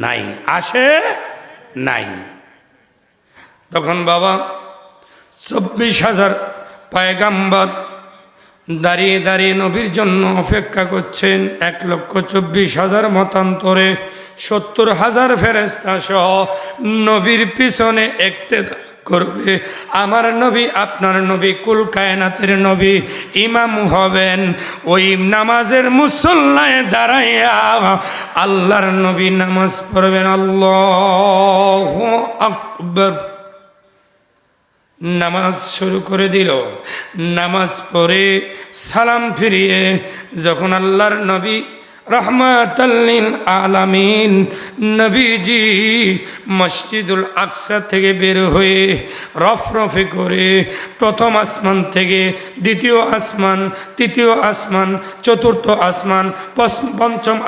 [SPEAKER 2] নাই, আসে নাই। তখন বাবা 24,000 পয়গাম্বর দাঁড়িয়ে দাঁড়িয়ে নবীর জন্য অপেক্ষা করছেন। 1,24,000 মতান্তরে 70,000 ফেরেশতা সহ নবীর পিছনে ইক্তেদা করবে। আমার নবী, আপনার নবী, কুল কায়নাতের নবী ইমাম হবেন। ওই নামাজের মুসল্লায় দাঁড়াইয়া আল্লাহর নবী নামাজ পড়বেন। আল্লাহু আকবার। নামাজ শুরু করে দিল। নামাজ পড়ে সালাম ফিরিয়ে যখন আল্লাহর নবী রহমাতাল লিল আলামিন নবীজি মসজিদুল আকসা থেকে বের হয়ে রফরফে করে প্রথম আসমান থেকে দ্বিতীয় আসমান, তৃতীয় আসমান, চতুর্থ আসমান, পঞ্চম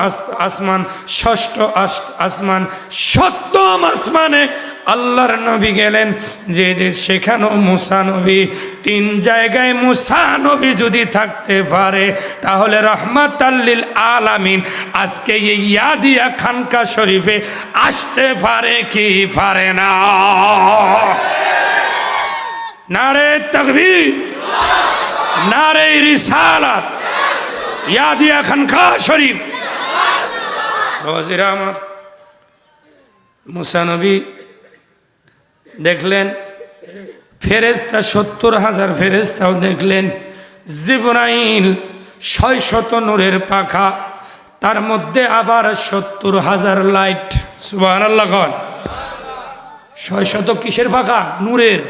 [SPEAKER 2] আসমান, ষষ্ঠ আসমান, সপ্তম আসমানে আল্লাহর নবী গেলেন। যে সেখানেও মুসা নবী, 3 জায়গায় মুসা নবী যদি থাকতে পারে, তাহলে রহমাতাল লিল আলামিন আজকে এই ইয়াদিয়া খানকা শরীফে আসতে পারে কি পারে না? নারে তাকবীর, নারে রিসালাত, ইয়াদিয়া খানকা শরীফ। বাবাজিরা আমার, মুসা নবী দেখলেন, ফেরেশতা 70,000 ফেরেশতাও দেখলেন। জিবরাইল 600 নূরের পাখা, তার মধ্যে আবার 70,000 লাইট। সুবহানাল্লাহ। 600 কিসের পাখা? নূরের।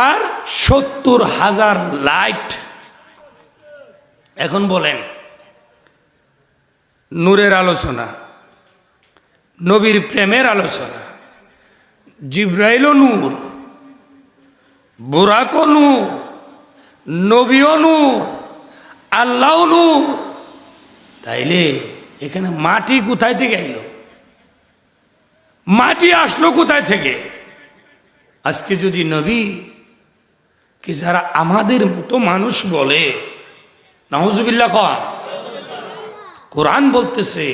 [SPEAKER 2] আর 70,000 লাইট। এখন বলেন, নূরের আলোচনা, নবীর প্রেমের আলোচনা, জিব্রাইলও নূর, বুরাকও নূর, নবীও নূর, আল্লাহও নূর। তাইলে এখানে মাটি কোথায় থেকে আইলো? মাটি আসলো কোথায় থেকে? আজকে যদি নবী কি যারা আমাদের মতো মানুষ বলে, নাউজুবিল্লাহ, কোরআন বলতেছে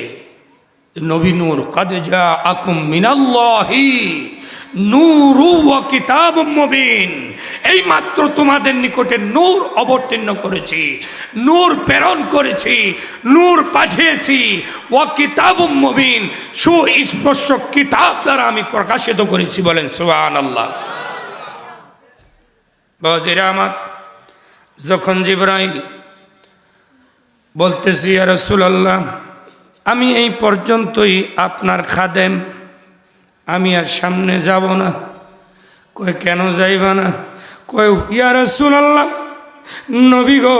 [SPEAKER 2] নবী নূর, কাদ জাআকুম মিনাল্লাহি নূরু ওয়া কিতাবুম মুবিন। এই মাত্র তোমাদের নিকটে নূর অবতীর্ণ করেছি, নূর প্রেরণ করেছি, নূর পাঠিয়েছি। ওয়া কিতাবুম মুবিন, সুস্পষ্ট কিতাব দ্বারা আমি প্রকাশিত করেছি। বলেন সুবহানাল্লাহ। বাবাজিরা আমার, যখন জিবরাইল বলতেছি, ইয়া রাসূলুল্লাহ, আমি এই পর্যন্তই আপনার খাদেম, আমি আর সামনে যাব না। কয় কেন যাইবা না? কয় ইয়া রাসূলুল্লাহ, নবী গো,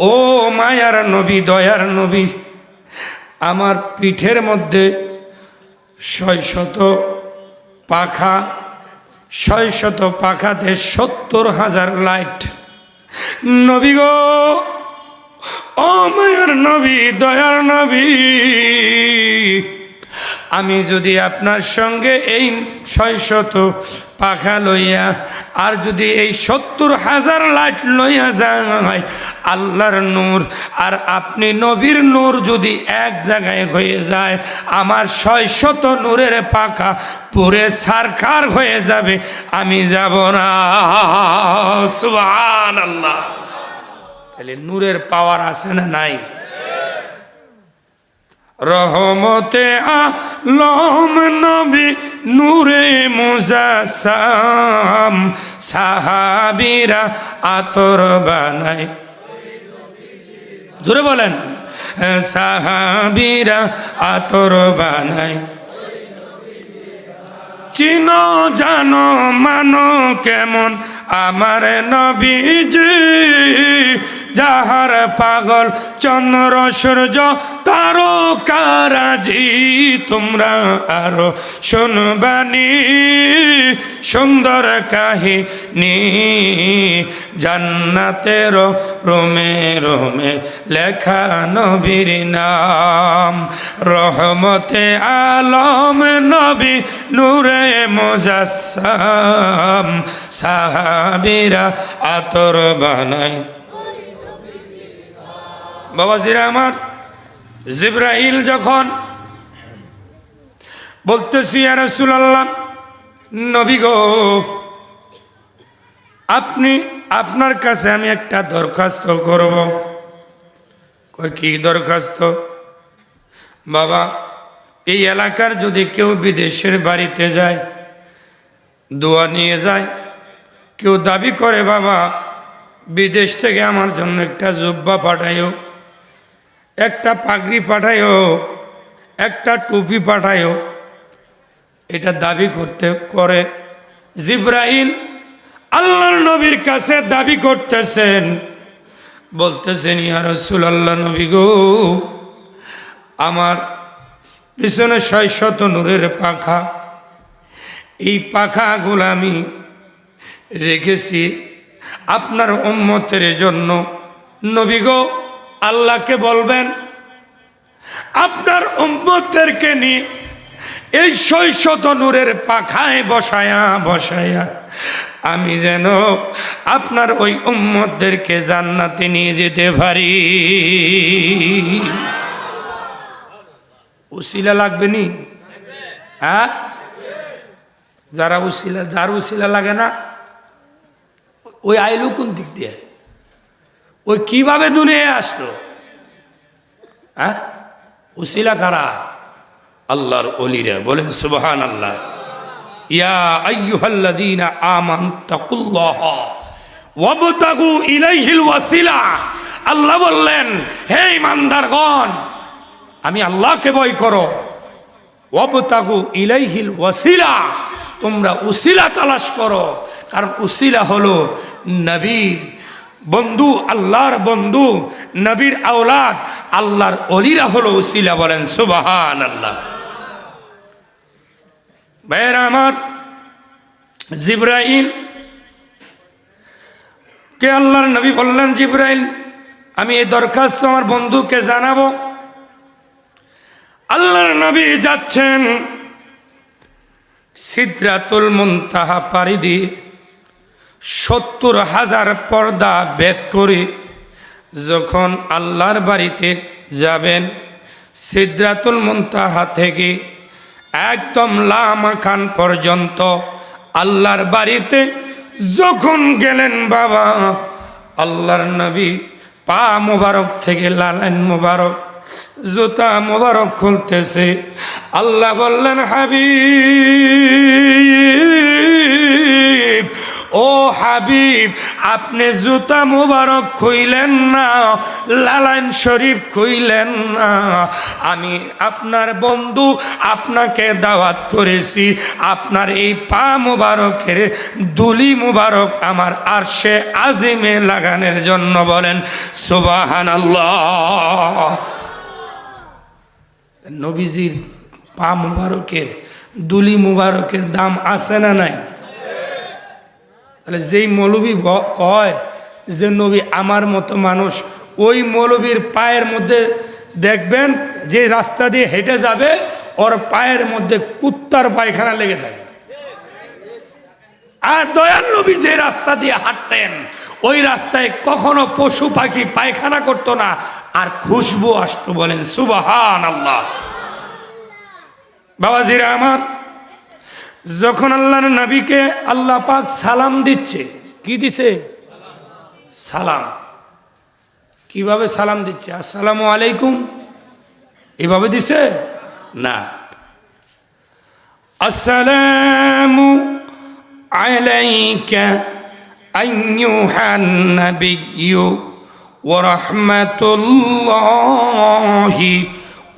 [SPEAKER 2] ও মায়ার নবী, দয়ার নবী, আমার পিঠের মধ্যে 600 পাখা, 600 পাখাতে 70,000 লাইট। নবী গো, ও মায়ার নবী, দয়ার নবী, আমি যদি আপনার সঙ্গে এই 600 পাখা লইয়া আর যদি এই 70,000 লাইট লইয়া যায়, আল্লাহর নূর আর আপনি নবীর নূর যদি এক জায়গায় হয়ে যায়, আমার 600 নূরের পাখা পুরে সারকার হয়ে যাবে, আমি যাব না। সুবহানাল্লাহ। তাহলে নূরের পাওয়ার আছে না নাই? রহমতে আলম নবী নূরে মুজাসসাম, সাহাবীরা আতর বানায়, জোরে বলেন, সাহাবীরা আতর বানায়। চিনো জানো মানো কেমন আমার নবীজি, যাহার পাগল চন্দ্র সূর্য তারকারাজি, তোমরা আরো শুনবানি সুন্দর কাহিনী, জান্নাতের রোমে রোমে লেখা নবীর নাম, রহমতে আলম নবী নূরে মুজাসসাম, সাহাবীরা আতর বানায়। বাবাজিরা আমার, জিবরাইল যখন বলতেছি, ইয়া রাসূলুল্লাহ, নবী গো, আপনি আপনার কাছে আমি একটা দরখাস্ত করব। কই কি দরখাস্ত? বাবা, এই এলাকার যদি কেউ বিদেশের বাড়িতে যায়, দোয়া নিয়ে যায়, কেউ দাবি করে বাবা বিদেশ থেকে আমার জন্য একটা জুব্বা পাঠাইও, একটা পাগড়ি পাঠাইও, একটা টুপি পাঠাইও, এটা দাবি করে জিবরাইল আল্লাহর নবীর কাছে দাবি করতেছেন, বলতেছেন, ইয়া রাসূলুল্লাহ, নবী গো, আমার পিছনে 600 নূরের পাখা, এই পাখাগুলো আমি রেখেছি আপনার উম্মতের জন্য। নবী গো, আল্লাহকে বলবেন আপনার উম্মতদেরকে নিয়ে এই 600 নূরের পাখায় বসায়া বসায়া আমি যেন আপনার ওই উম্মতদেরকে জান্নাতে নিয়ে যেতে পারি। উসিলা লাগবে নি? হ্যাঁ, যার উসিলা লাগে না, ওই আইলু কোন দিক দিয়ে, ওই কিভাবে দুনিয়ায় আসলো? হ্যাঁ, উসিলা কারা? আল্লাহর ওলিরা। বলেন সুবহানাল্লাহ। ইয়া আইয়ুহাল্লাযীনা আমানু তাকুল্লাহ ওয়াবতাগু ইলাইহিল ওয়াসিলা। আল্লাহ বললেন, হে ঈমানদারগণ, আমি আল্লাহকে ভয় করো। ওয়াবতাগু ইলাইহিল ওয়াসিলা, তোমরা উসিলা তালাশ করো, কারণ উসিলা হলো নবীর বন্ধু, আল্লাহর বন্ধু, নবীর আওলাদ, আল্লাহর ওলিরা হলো উসিলা। বলেন সুবহানাল্লাহ। ভাইয়েরা আমার, জিবরাইল কে আল্লাহর নবী বললেন, জিবরাইল, আমি এই দরখাস্ত আমার বন্ধুকে জানাবো। আল্লাহর নবী যাচ্ছেন, সিদরাতুল মুনতাহা পাড়ি দিয়ে 70,000 পর্দা ভেদ করে যখন আল্লাহর বাড়িতে যাবেন, সিদরাতুল মুনতাহা থেকে একদম লামাখান পর্যন্ত আল্লাহর বাড়িতে যখন গেলেন বাবা, আল্লাহর নবী পা মোবারক থেকে লালান মোবারক, জুতা মোবারক খুলতেছে। আল্লাহ বললেন, হাবিব, ও হাবিব, আপনি জুতা মুবারক খুইলেন না, লালাইন শরীফ খুইলেন না। আমি আপনার বন্ধু, আপনাকে দাওয়াত করেছি আপনার এই পা মুবারকের দুলি মুবারক আমার আরশে আজিমে লাগানোর জন্য। বলেন সুবহানাল্লাহ। নবীজির পা মুবারকের দুলি মুবারকের দাম আছে না নাই? তাহলে যেই মৌলবী কয় যে নবী আমার মতো মানুষ, ওই মৌলবীর পায়ের মধ্যে দেখবেন যে রাস্তা দিয়ে হেঁটে যাবে ওর পায়ের মধ্যে কুত্তার পায়খানা লেগে থাকে। আর দয়াল নবী যে রাস্তা দিয়ে হাঁটতেন ওই রাস্তায় কখনো পশু পাখি পায়খানা করতো না, আর খুশবু আসতো। বলেন সুবহানাল্লাহ। বাবাজিরা আমার, যখন আল্লাহর নবীকে আল্লাহ পাক সালাম দিচ্ছে, কি দিছে? সালাম। কিভাবে সালাম দিচ্ছে? আসসালামু আলাইকুম এভাবে দিছে না। আসসালামু আলাইকা আইয়ুহান নাবিয়্যু ওয়া রাহমাতুল্লাহি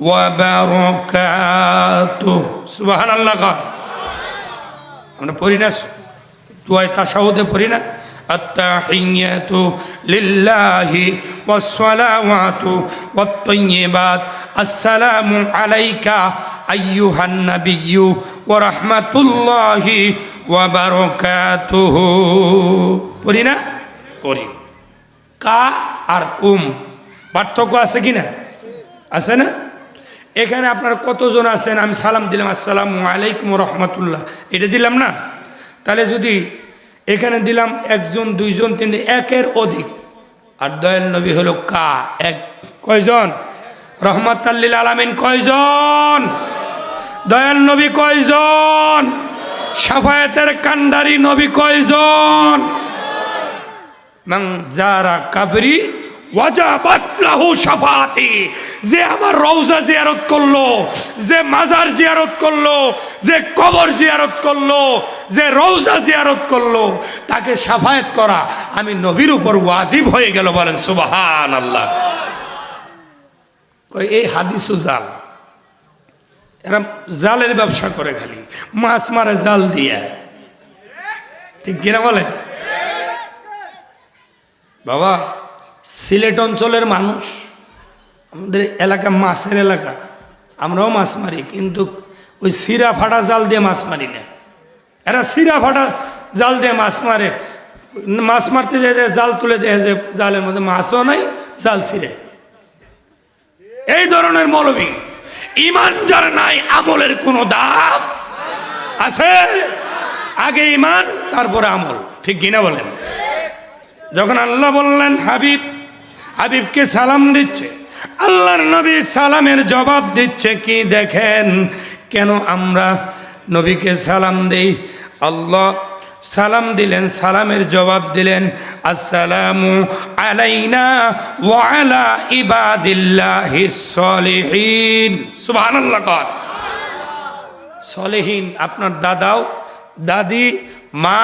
[SPEAKER 2] ওয়া বারাকাতুহু। সুবহানাল্লাহ। আমরা পড়ি না দুআয়ে তাশাহুদে পড়ি না? আত্তাহিয়াতু লিল্লাহি ওয়াস সালাওয়াতু ওয়াত তাইয়্যিবাত আসসালামু আলাইকা আইয়ুহান নাবিয়্যু ওয়া রাহমাতুল্লাহি ওয়া বারাকাতুহু। পড়ি না? পড়ি। কা আর কুম পার্থক্য আছে কি না? আছে না? এখানে আপনারা কতজন আছেন? আমি সালাম দিলাম আসসালামু আলাইকুম রহমতুল্লাহ, এটা দিলাম না? তাহলে যদি এখানে দিলাম একজন, দুইজন, তিনজন, একের অধিক। আর দয়াল নবী হলো কা, এক। কয়জন? রহমাতাল লিল আলামিন কয়জন? দয়াল নবী কয়জন? শাফায়াতের কান্ডারি নবী কয়জন? মান যারা কাবরি ওয়াজাবাত লাহু শাফাআতি। যে আমার রওজা জিয়ারত করলো, যে মাজার জিয়ারত করলো, যে কবর জিয়ারত করলো, যে রওজা জিয়ারত করলো, তাকে শাফায়াত করা আমি নবীর উপর ওয়াজিব হয়ে গেল। বলেন সুবহানাল্লাহ। এই হাদিসু জাল। এরা জালের ব্যবসা করে, খালি মাছ মারে জাল দিয়া। ঠিক কিনা বলে? বাবা, সিলেট অঞ্চলের মানুষ, আমাদের এলাকা মাছের এলাকা, আমরাও মাছ মারি, কিন্তু ওই সিরা ফাটা জাল দিয়ে মাছ মারি না। এরা সিরা ফাটা জাল দিয়ে মাছ মারে। মাছ মারতে যায় জাল তুলে দেয়, যে জালের মধ্যে মাছও নাই, জাল ছিঁড়ে। এই ধরনের মৌলবী। ইমান যার নাই, আমলের কোনো দাম আছে? আগে ইমান, তারপরে আমল। ঠিক কিনা বলেন? যখন আল্লাহ বললেন হাবিব, হাবিবকে সালাম দিচ্ছে, আল্লাহর নবী সালামের জবাব দিচ্ছে কি দেখেন। কেন আমরা নবীকে সালাম দেই? আল্লাহ সালাম দিলেন, সালামের জবাব দিলেন আসসালামু আলাইনা ওয়া আলা ইবাদিল্লাহিস সলিহিন। সুবহানাল্লাহ। সলিহিন আপনার দাদাও, দাদি, মা,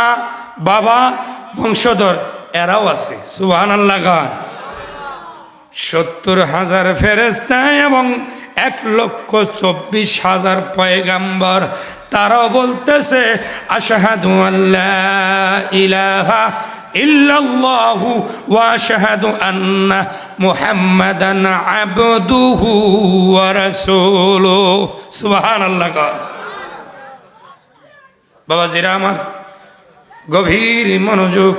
[SPEAKER 2] বাবা, বংশধর এরাও আছে। সুবহানাল্লাহ। 70,000 ফেরেশতা এবং 1,24,000 পয়গাম্বর, তারাও বলতেছে আশহাদু আল্লা ইলাহা ইল্লাল্লাহু ওয়া আশহাদু আন্না মুহাম্মাদান আবদুহু ওয়া রাসূলুহু। সুবহানাল্লাহ। বাবাজিরা আমার, গভীর মনোযোগ।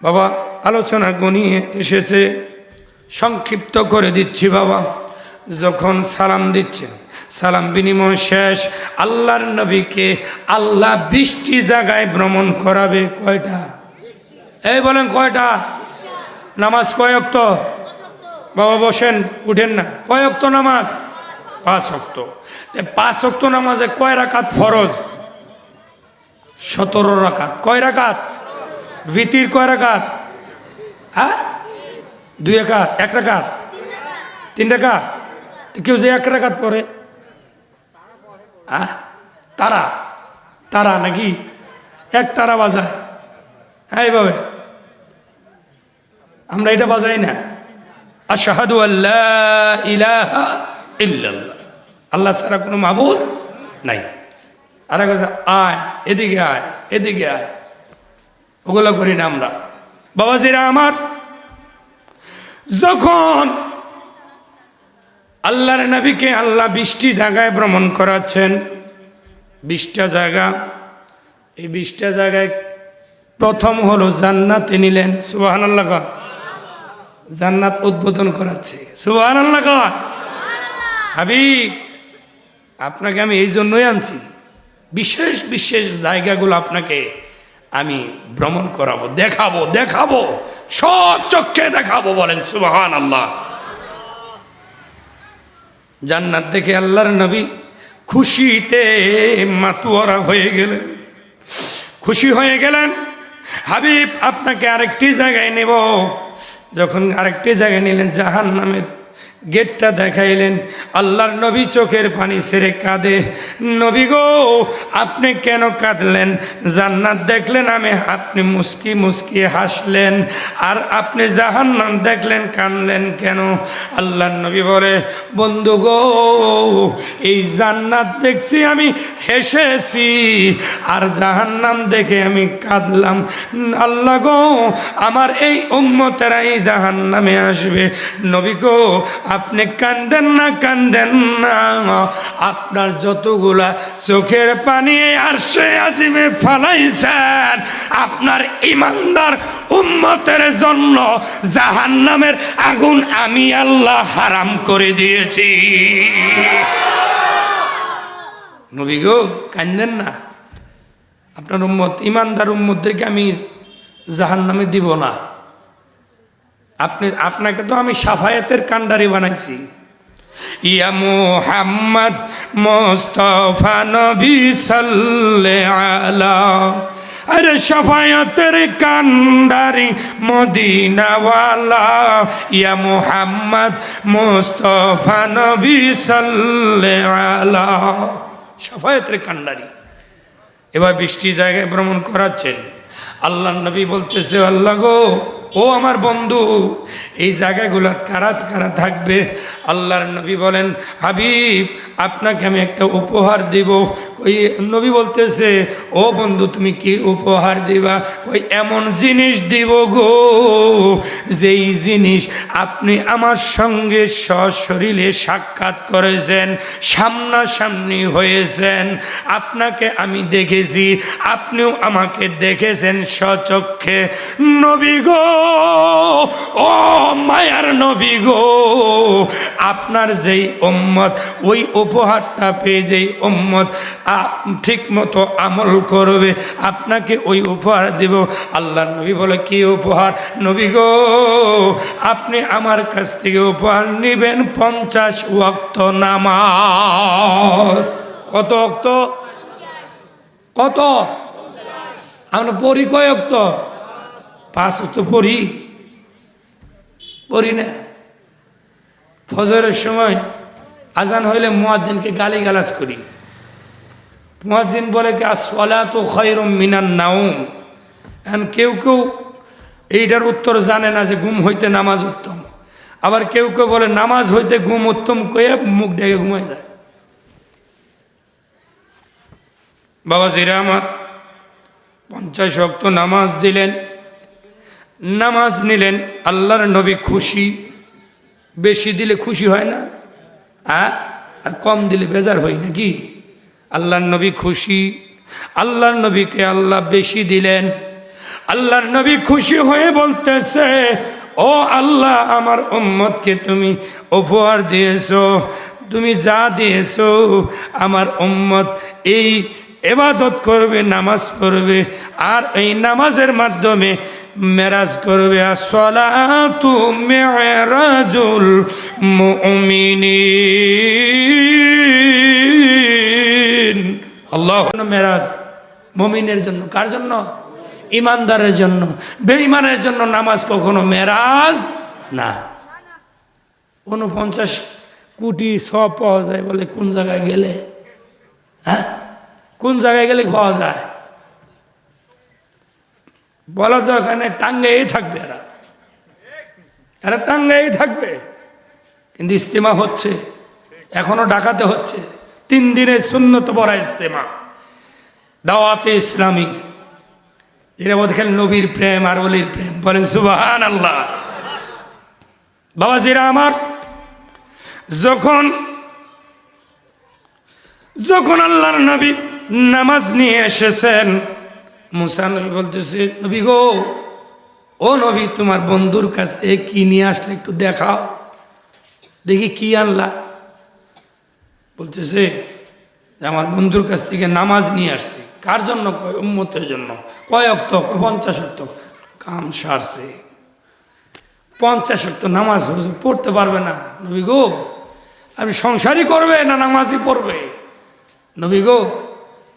[SPEAKER 2] বাবা, আলোচনা গনিয়ে এসেছে, সংক্ষিপ্ত করে দিচ্ছি। বাবা, যখন সালাম দিচ্ছেন, সালাম বিনিময় শেষ, আল্লাহর নবীকে আল্লাহ 20টি জায়গায় ভ্রমণ করাবে। কয়টা? এই বলেন কয়টা? নামাজ কয় ওয়াক্ত? বাবা বসেন, উঠেন না। কয় ওয়াক্ত নামাজ? 5 ওয়াক্ত। 5 ওয়াক্ত নামাজে কয় রাকাত ফরজ? 17 রাকাত। কয় রাকাত? ভিতির কয় রাকাত? হ্যাঁ, 2 রাকাত। 1 রাকাত? 3 রাকাত? কেউ যে 1 রাকাত পড়ে, হ্যাঁ, তারা নাকি 1 তারা বাজায়? হ্যাঁ এইভাবে আমরা এটা বাজাই না, আশহাদু আল্লা ইলাহা ইল্লাল্লাহ, আল্লাহ ছাড়া কোনো মাবুদ নাই। আর এক কথা, আয় এদিকে আয় এদিকে আয়, ওগুলো করি না আমরা। বাবাজিরা আমার, যখন আল্লাহর নবীকে আল্লাহ 20টি জায়গায় ভ্রমণ করাচ্ছেন, 20টা জায়গা, এই 20টা জায়গায় প্রথম হলো জান্নাতে নিলেন। সুবহানাল্লাহ, জান্নাত উদ্বোধন করাচ্ছে। সুবহানাল্লাহ। হাবিব, আপনাকে আমি এই জন্যই আনছি, বিশেষ বিশেষ জায়গাগুলো আপনাকে আমি ভ্রমণ করাবো, দেখাবো দেখাবো, সব চক্ষে দেখাবো। বলেন সুবহানাল্লাহ। জান্নাত দেখে আল্লাহর নবী খুশিতে মাতুয়ারা হয়ে গেলেন, খুশি হয়ে গেলেন। হাবিব, আপনাকে আরেকটি জায়গায় নেব। যখন আরেকটি জায়গায় নিলেন, জাহান্নামের গেটটা দেখাইলেন। আল্লাহর নবী চোখের পানি ছেড়ে কাঁদে। নবী গো, আপনি কেন কাঁদলেন? জান্নাত দেখলেন, আপনি মুস্কি মুস্কি হাসলেন, আর আপনি জাহান্নাম দেখলেন, কাঁদলেন কেন? আল্লাহর নবী বলে, বন্ধু গো, এই জান্নাত দেখছি আমি হেসেছি, আর জাহান্নাম দেখে আমি কাঁদলাম। আল্লাহ গো, আমার এই উম্মতেরাই জাহান্নামে আসবে। নবী গো, আপনি কান্দেন না, কান্দেন না, আপনার যতগুলা চোখের পানি আরশে আজিমে ফালাইছেন, আপনার ইমানদার উম্মতের জন্য জাহান্নামের আগুন আমি আল্লাহ হারাম করে দিয়েছি। নবী গো, কান্দেন না, আপনার উম্মত, ইমানদার উম্মতদেরকে আমি জাহান্নামে দিব না। আপনাকে তো আমি সাফায়াতের কান্ডারি বানাইছি। ইয়া মুহাম্মদ মুস্তাফা নবী সাল্লাল্লাহু আলা, আরে সাফায়াতের কান্ডারি মদিনাওয়ালা, ইয়া মুহাম্মদ মুস্তাফা নবী সাল্লাল্লাহু আলা, সাফায়াতের কান্ডারি। এবার 20টি জায়গায় ভ্রমণ করাচ্ছেন। আল্লাহ নবী বলতেছে, আল্লাহ গো, ও আমার বন্ধু, এই জায়গাগুলো কারা কারা থাকবে? আল্লাহর নবী বলেন, হাবিব, আপনাকে আমি একটা উপহার দিব। ওই নবী বলতেছে, ও বন্ধু, তুমি কি উপহার দিবা? ওই এমন জিনিস দিব গো, যেই জিনিস আপনি আমার সঙ্গে সশরীরে সাক্ষাৎ করেছেন, সামনাসামনি হয়েছেন, আপনাকে আমি দেখেছি, আপনিও আমাকে দেখেছেন স্বচক্ষে। নবী গো, ও মায়ার নবী গো, আপনার যেই উম্মত ওই উপহারটা পেয়ে, যেই উম্মত ঠিক মতো আমল করবে, আপনাকে ওই উপহার দেব। আল্লাহর নবী বলে, কি উপহার? নবী গো, আপনি আমার কাছ থেকে উপহার নেবেন 50 ওয়াক্ত নামাজ। কত ওয়াক্ত? কত? আমরা পড়ি কয় ওয়াক্ত? 5 ওয়াক্ত পড়ি না। ফজরের সময় আজান হইলে মুয়াজ্জিনকে গালিগালাজ করি। মুয়াজ্জিন বলে কি, আসসালাতু খায়রুম মিনান নাওম। এখন কেউ কেউ এইটার উত্তর জানে না যে ঘুম হইতে নামাজ উত্তম। আবার কেউ কেউ বলে নামাজ হইতে ঘুম উত্তম, কয়ে মুখ ডেকে ঘুমাই যায়। বাবাজিরা আমার, 50 ওয়াক্ত নামাজ দিলেন, নামাজ নিলেন। আল্লাহর নবী খুশি। বেশি দিলে খুশি হয় না, আর কম দিলে বেজার হয় নাকি? আল্লাহর নবী খুশি। আল্লাহর নবীকে আল্লাহ বেশি দিলেন। আল্লাহর নবী খুশি হয়ে বলতেছে, ও আল্লাহ, আমার উম্মতকে তুমি উপহার দিয়েছো, তুমি যা দিয়েছো, আমার উম্মত এই ইবাদত করবে, নামাজ পড়বে, আর এই নামাজের মাধ্যমে মেরাজ করবে। আসসালাতু মিরাজুল মুমিনিন। আল্লাহ, মেরাজ মুমিনের জন্য। কার জন্য? ইমানদারের জন্য। বেঈমানের জন্য নামাজ কখনো মেরাজ না। 49 কোটি সব পাওয়া যায় বলে, কোন জায়গায় গেলে? কোন জায়গায় গেলে পাওয়া যায়? বলা তো এখানে টাঙ্গাই থাকবে, এরা টাঙ্গাই থাকবে। কিন্তু ইস্তেমা হচ্ছে, এখনো ঢাকাতে হচ্ছে 3 দিনের সুন্নত পড়া ইস্তেমা দাওয়াতে ইসলামী। এরা বলতে খেলে নবীর প্রেম আর ওলির প্রেম, বলেন সুবহানাল্লাহ। বাবাজিরা আমার, যখন আল্লাহর নবী নামাজ নিয়ে এসেছেন, মুসা নবী বলতেছে, নবী গো, ও নবী, তোমার বন্ধুর কাছে কি নিয়ে আসলে একটু দেখাও দেখি কি আনলা। বলতেছে আমার বন্ধুর কাছ থেকে নামাজ নিয়ে আসছি। কার জন্য? কয় উম্মতের জন্য। কয় ওয়াক্ত? 50 ওয়াক্ত। কাম সারছে, 50 ওয়াক্ত নামাজ পড়তে পারবে না। নবী গো, আপনি সংসারই করবে না নামাজই পড়বে? নবী গো,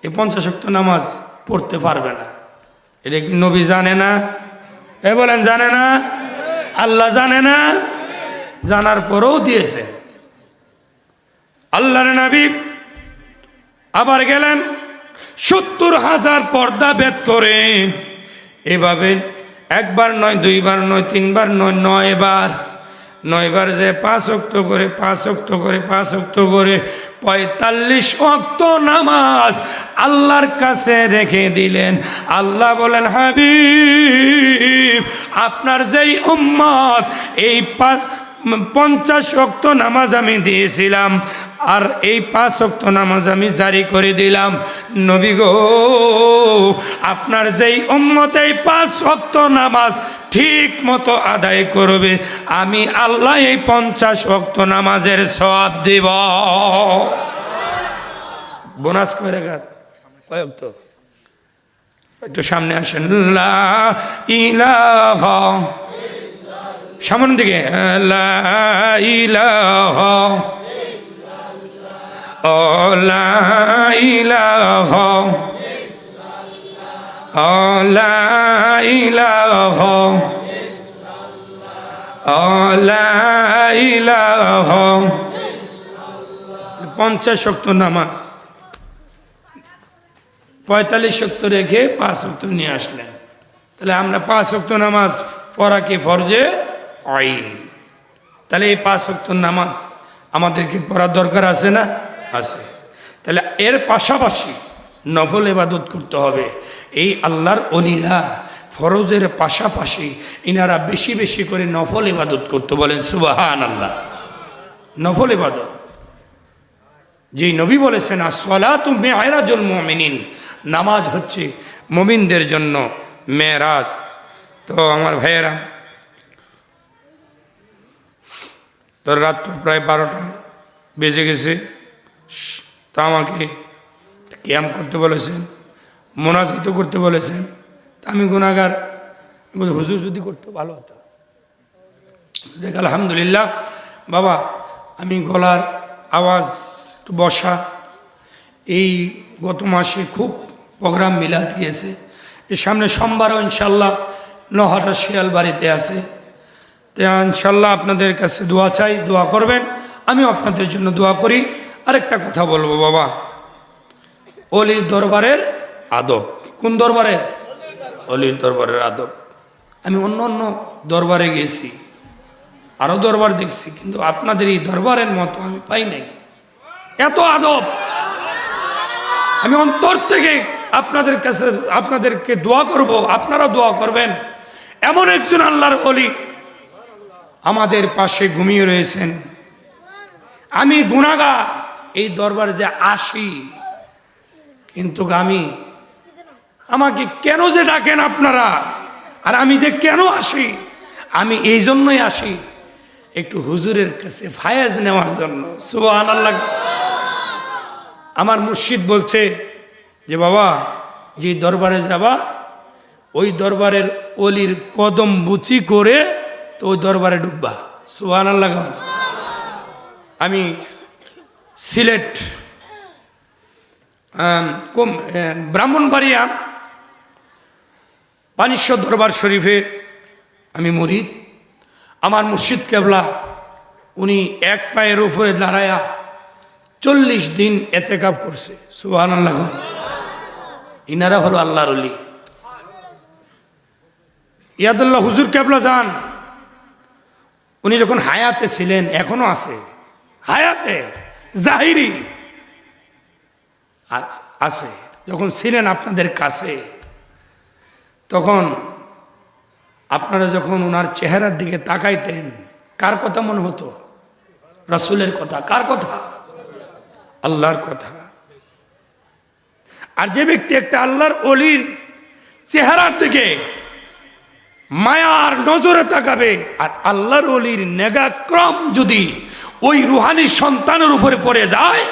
[SPEAKER 2] এই 50 ওয়াক্ত নামাজ পড়তে পারবে না। এটা কি নবী জানে না? বলেন জানে না? আল্লাহ জানে না? জানার পরেও দিয়েছে। আল্লাহর নবী আবার গেলেন 70,000 পর্দা ভেদ করে, এভাবে একবার নয়, দুইবার নয়, তিনবার নয়, 9 বার, 9 বার যে 5 ওয়াক্ত করে 5 ওয়াক্ত করে 5 ওয়াক্ত করে 45 ওয়াক্ত নামাজ আল্লাহর কাছে রেখে দিলেন। আল্লাহ বলেন, হাবিব, আপনার যেই উম্মত এই 50 ওয়াক্ত নামাজ আমি দিয়েছিলাম, আর এই 5 ওয়াক্ত নামাজ আমি জারি করে দিলাম। নবী গো, আপনার যেই উম্মত এই 5 ওয়াক্ত নামাজ ঠিক মতো আদায় করবে, আমি আল্লাহ এই 50 ওয়াক্ত নামাজের সওয়াব দেব। বোনাস করে রাখার কয় ওয়াক্ত? একটু সামনে আসেন। লা ইলাহা, সামনের দিকে, লা ইলাহা, ও লা ইলাহা, ও লা ইলাহা, ও লা ইলাহা। 50 ওয়াক্ত নামাজ 45 ওয়াক্ত রেখে 5 ওয়াক্ত নিয়ে আসলেন। তাহলে আমরা 5 ওয়াক্ত নামাজ পড়া কি ফরজে আইন? তাহলে এই 5 ওয়াক্ত নামাজ আমাদেরকে পড়ার দরকার আছে না? আছে। তাহলে এর পাশাপাশি নফল ইবাদত করতে হবে। এই আল্লাহর ওলিরা ফরজের পাশাপাশি ইনারা বেশি বেশি করে নফল ইবাদত করতে, বলেন সুবহানাল্লাহ। নফল ইবাদত যেই নবী বলেছেন, আসসালাতু মি'রাজুল মুমিনিন, নামাজ হচ্ছে মুমিনদের জন্য মেরাজ। তো আমার ভাইয়েরা, তো রাত প্রায় 12টা বেজে গেছে। তা আমাকে কিয়াম করতে বলেছেন, মোনাজাত করতে বলেছেন। তা আমি গুনাহগার, হুজুর যদি করতে ভালো হতো। দেখ আলহামদুলিল্লাহ বাবা, আমি গলার আওয়াজ একটু বসা, এই গত মাসে খুব প্রোগ্রাম মিলাদ গিয়েছে। এর সামনে সোমবারও ইনশাল্লাহ নহাটা শিয়াল বাড়িতে আছে। তো ইনশাল্লাহ আপনাদের কাছে দোয়া চাই, দোয়া করবেন, আমিও আপনাদের জন্য দোয়া করি। আরেকটা কথা বলবো বাবা, অলির দরবারের আদব। কোন দরবারের? অলির দরবারের আদব। আমি অন্য অন্য দরবারে গেছি, আরও দরবার দেখছি, কিন্তু আপনাদের এই দরবারের মতো আমি পাই নাই। এত আদব। আমি অন্তর থেকে আপনাদের কাছে আপনাদেরকে দোয়া করব, আপনারা দোয়া করবেন। এমন একজন আল্লাহর ওলি আমাদের পাশে ঘুমিয়ে রয়েছেন। আমি গুনাহগার, এই দরবারে যে আসি, কিন্তু আমাকে কেন যে ডাকেন আপনারা, আর আমি যে কেন আসি, আমি এই জন্যই আসি একটু হুজুরের কাছে ফায়েজ নেওয়ার জন্য। সুবহানাল্লাহ। আমার মুর্শিদ বলছে যে বাবা, যে দরবারে যাবা, ওই দরবারের অলির কদম বুচি করে তো ওই দরবারে ঢুকবা। সুবহানাল্লাহ। আমি সিলেট ব্রাহ্মণবাড়িয়া পানিশ্বর দরবার শরীফে আমি মুরিদ। আমার মুর্শিদ কেবলা উনি এক পায়ের উপরে দাঁড়ায়া 40 দিন এতেকাব করছে। সুবহানাল্লাহ। ইনারা হলো আল্লাহর ওলি। ইয়াদুল্লাহ হুজুর কেবলা যান, উনি যখন হায়াতে ছিলেন, এখনো আছে হায়াতে, জাহিরি আছে, যখন ছিলেন আপনাদের কাছে, তখন আপনারা যখন ওনার চেহারার দিকে তাকাইতেন, কার কথা মনে হতো? রাসূলের কথা। কার কথা? আল্লাহর কথা। আর যে ব্যক্তি একটা আল্লাহর ওলির চেহারার দিকে মায়ার নজরে তাকাবে, আর আল্লাহর ওলির নেগাক্রম যদি ওই রুহানি সন্তানের উপরে পড়ে যায়,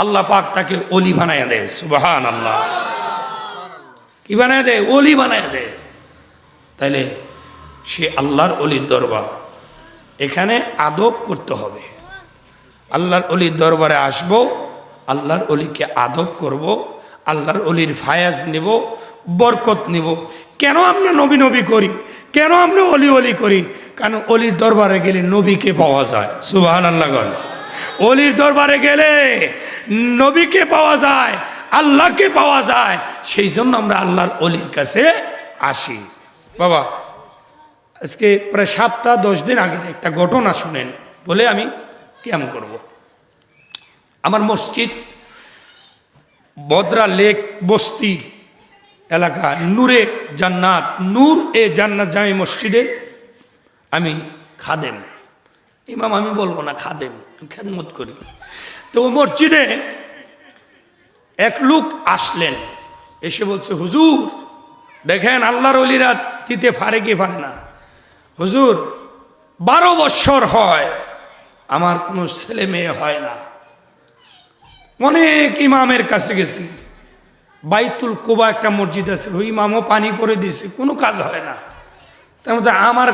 [SPEAKER 2] আল্লাহ পাক তাকে ওলি বানায় দেয়। সুবহানাল্লাহ। কি বানায় দেয়? ওলি বানায় দেয়। তাইলে সে আল্লাহর ওলির দরবার, এখানে আদব করতে হবে। আল্লাহর ওলির দরবারে আসবো, আল্লাহর ওলিকে আদব করব, আল্লাহর ওলির ফায়াজ নেব, বরকত নেব। কেন আমরা নবী নবী করি? কেন আমরা অলি অলি করি? কারণ অলির দরবারে গেলে নবীকে পাওয়া যায়। সুবহানাল্লাহ। অলির দরবারে গেলে নবীকে পাওয়া যায়, আল্লাহকে পাওয়া যায়। সেই জন্য আমরা আল্লাহর অলির কাছে আসি। বাবা, আজকে প্রায় 7-10 দিন আগের একটা ঘটনা শুনেন, বলে আমি ক্যাম করব। আমার মসজিদ বদরা লেক বস্তি এলাকা নূরে জান্নাত, নূর এ জান্নাত জামি মসজিদে আমি খাদেম, ইমাম আমি বলবো না, খাদেম, খেদমত করি। তো মসজিদে এক লোক আসলেন, এসে বলছে, হুজুর দেখেন আল্লাহর ওলিরা দিতে পারে কি পারে না। হুজুর 12 বৎসর হয় আমার কোনো ছেলে মেয়ে হয় না, অনেক ইমামের কাছে গেছি, বাইতুল কুবা একটা মসজিদ আছে, ওই ইমামও পানি পরে দিছে, কোনো কাজ হয় না। তার মধ্যে আমার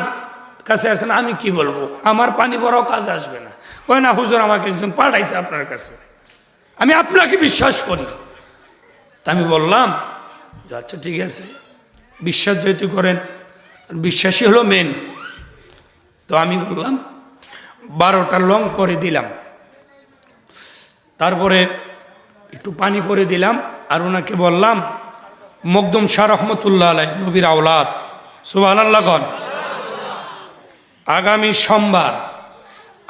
[SPEAKER 2] কাছে আসছেন, আমি কি বলবো, আমার পানি পরাও কাজ আসবে না। কয় না হুজুর, আমাকে একজন পাঠাইছে আপনার কাছে, আমি আপনাকে বিশ্বাস করি। তা আমি বললাম যে আচ্ছা ঠিক আছে, বিশ্বাস যেহেতু করেন, বিশ্বাসই হলো মেন। তো আমি বললাম 12টা লং পরে দিলাম, তারপরে একটু পানি পরে দিলাম, আর ওনাকে বললাম, মকদুম শাহ রহমতুল্লাহ আলাই, নবীর আওলাদ, সুবহানাল্লাহ। আগামী সোমবার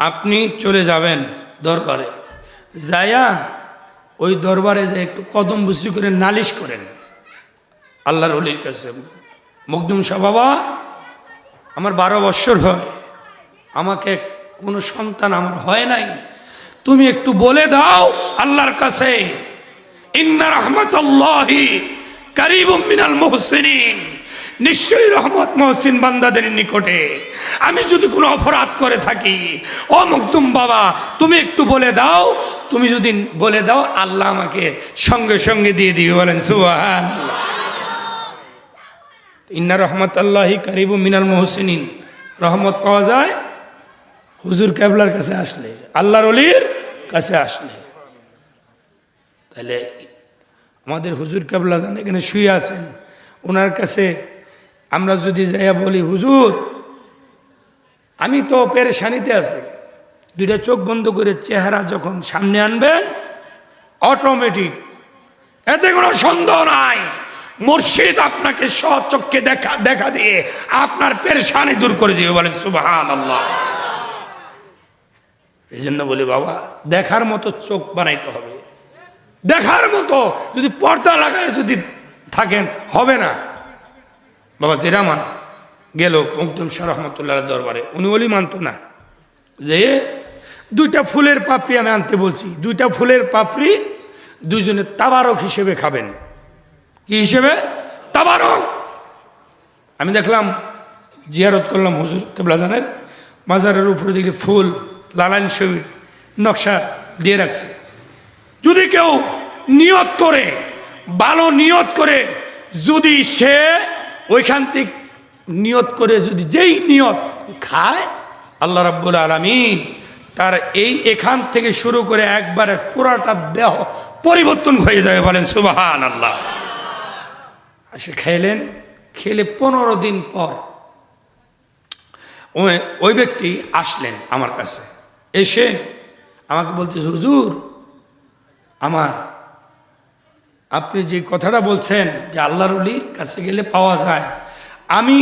[SPEAKER 2] আপনি চলে যাবেন দরবারে, যায়া ওই দরবারে যে একটু কদম বুসি করে নালিশ করেন আল্লাহর ওলির কাছে, মকদুম শাহ বাবা, আমার 12 বৎসর হয়, আমাকে কোনো সন্তান আমার হয় নাই, তুমি একটু বলে দাও আল্লাহর কাছে, ইন্না রাহমাতাল্লাহি কারীবুম মিনাল মুহসিনিন, নিশ্চয়ই রহমত মহসিন বান্দাদের নিকটে। আমি যদি কোনো অপরাধ করে থাকি, ও মকদুম বাবা তুমি একটু বলে দাও, তুমি যদি বলে দাও আল্লাহ আমাকে সঙ্গে সঙ্গে দিয়ে দিবে। বলেন সুবহানাল্লাহ। ইন্না রাহমাতাল্লাহি কারীবুম মিনাল মুহসিনিন, রহমত পাওয়া যায় হুজুর কেবলার কাছে আসলে, আল্লাহর ওলির কাছে আসলে। তাহলে আমাদের হুজুর কেবলা জান এখানে শুয়ে আছেন, ওনার কাছে আমরা যদি যাইয়া বলি, হুজুর আমি তো পেরেশানিতে আছি, 2টা চোখ বন্ধ করে চেহারা যখন সামনে আনবেন, অটোমেটিক, এতে কোনো সন্দেহ নাই, মুর্শিদ আপনাকে স্বচক্ষে দেখা দিয়ে আপনার পেরেশানি দূর করে দিবে। বলেন সুবহানাল্লাহ। এই জন্য বলি বাবা, দেখার মতো চোখ বানাইতে হবে, দেখার মতো। যদি পর্দা লাগায় যদি থাকেন হবে না। বাবা জিরামান গেল মকদুম শাহ রহমতুল্লাহ দরবারে, উনি ওলি মানত না, যে 2টা ফুলের পাপড়ি আমি আনতে বলছি, 2টা ফুলের পাপড়ি দুইজনে তাবারক হিসেবে খাবেন। কি হিসেবে? তাবারক। আমি দেখলাম, জিয়ারত করলাম হুজুর কেবলা জানের মাজারের উপরে দেখি ফুল লালাইন ছবি নকশা দিয়ে রাখছে। যদি কেউ নিয়ত করে, ভালো নিয়ত করে, যদি সে ওইখান থেকে নিয়ত করে যদি যেই নিয়ত খায়, আল্লাহ রাব্বুল আলামিন তার এখান থেকে শুরু করে একবারে পুরাটা দেহ পরিবর্তন হয়ে যাবে। বলেন সুবহানাল্লাহ। সে খেলেন, খেলে 15 দিন পর ওই ব্যক্তি আসলেন আমার কাছে, এসে আমাকে বলতে, হুজুর আপনি যে কথাটা বলছেন যে আল্লাহর ওলির কাছে গেলে পাওয়া যায়, আমি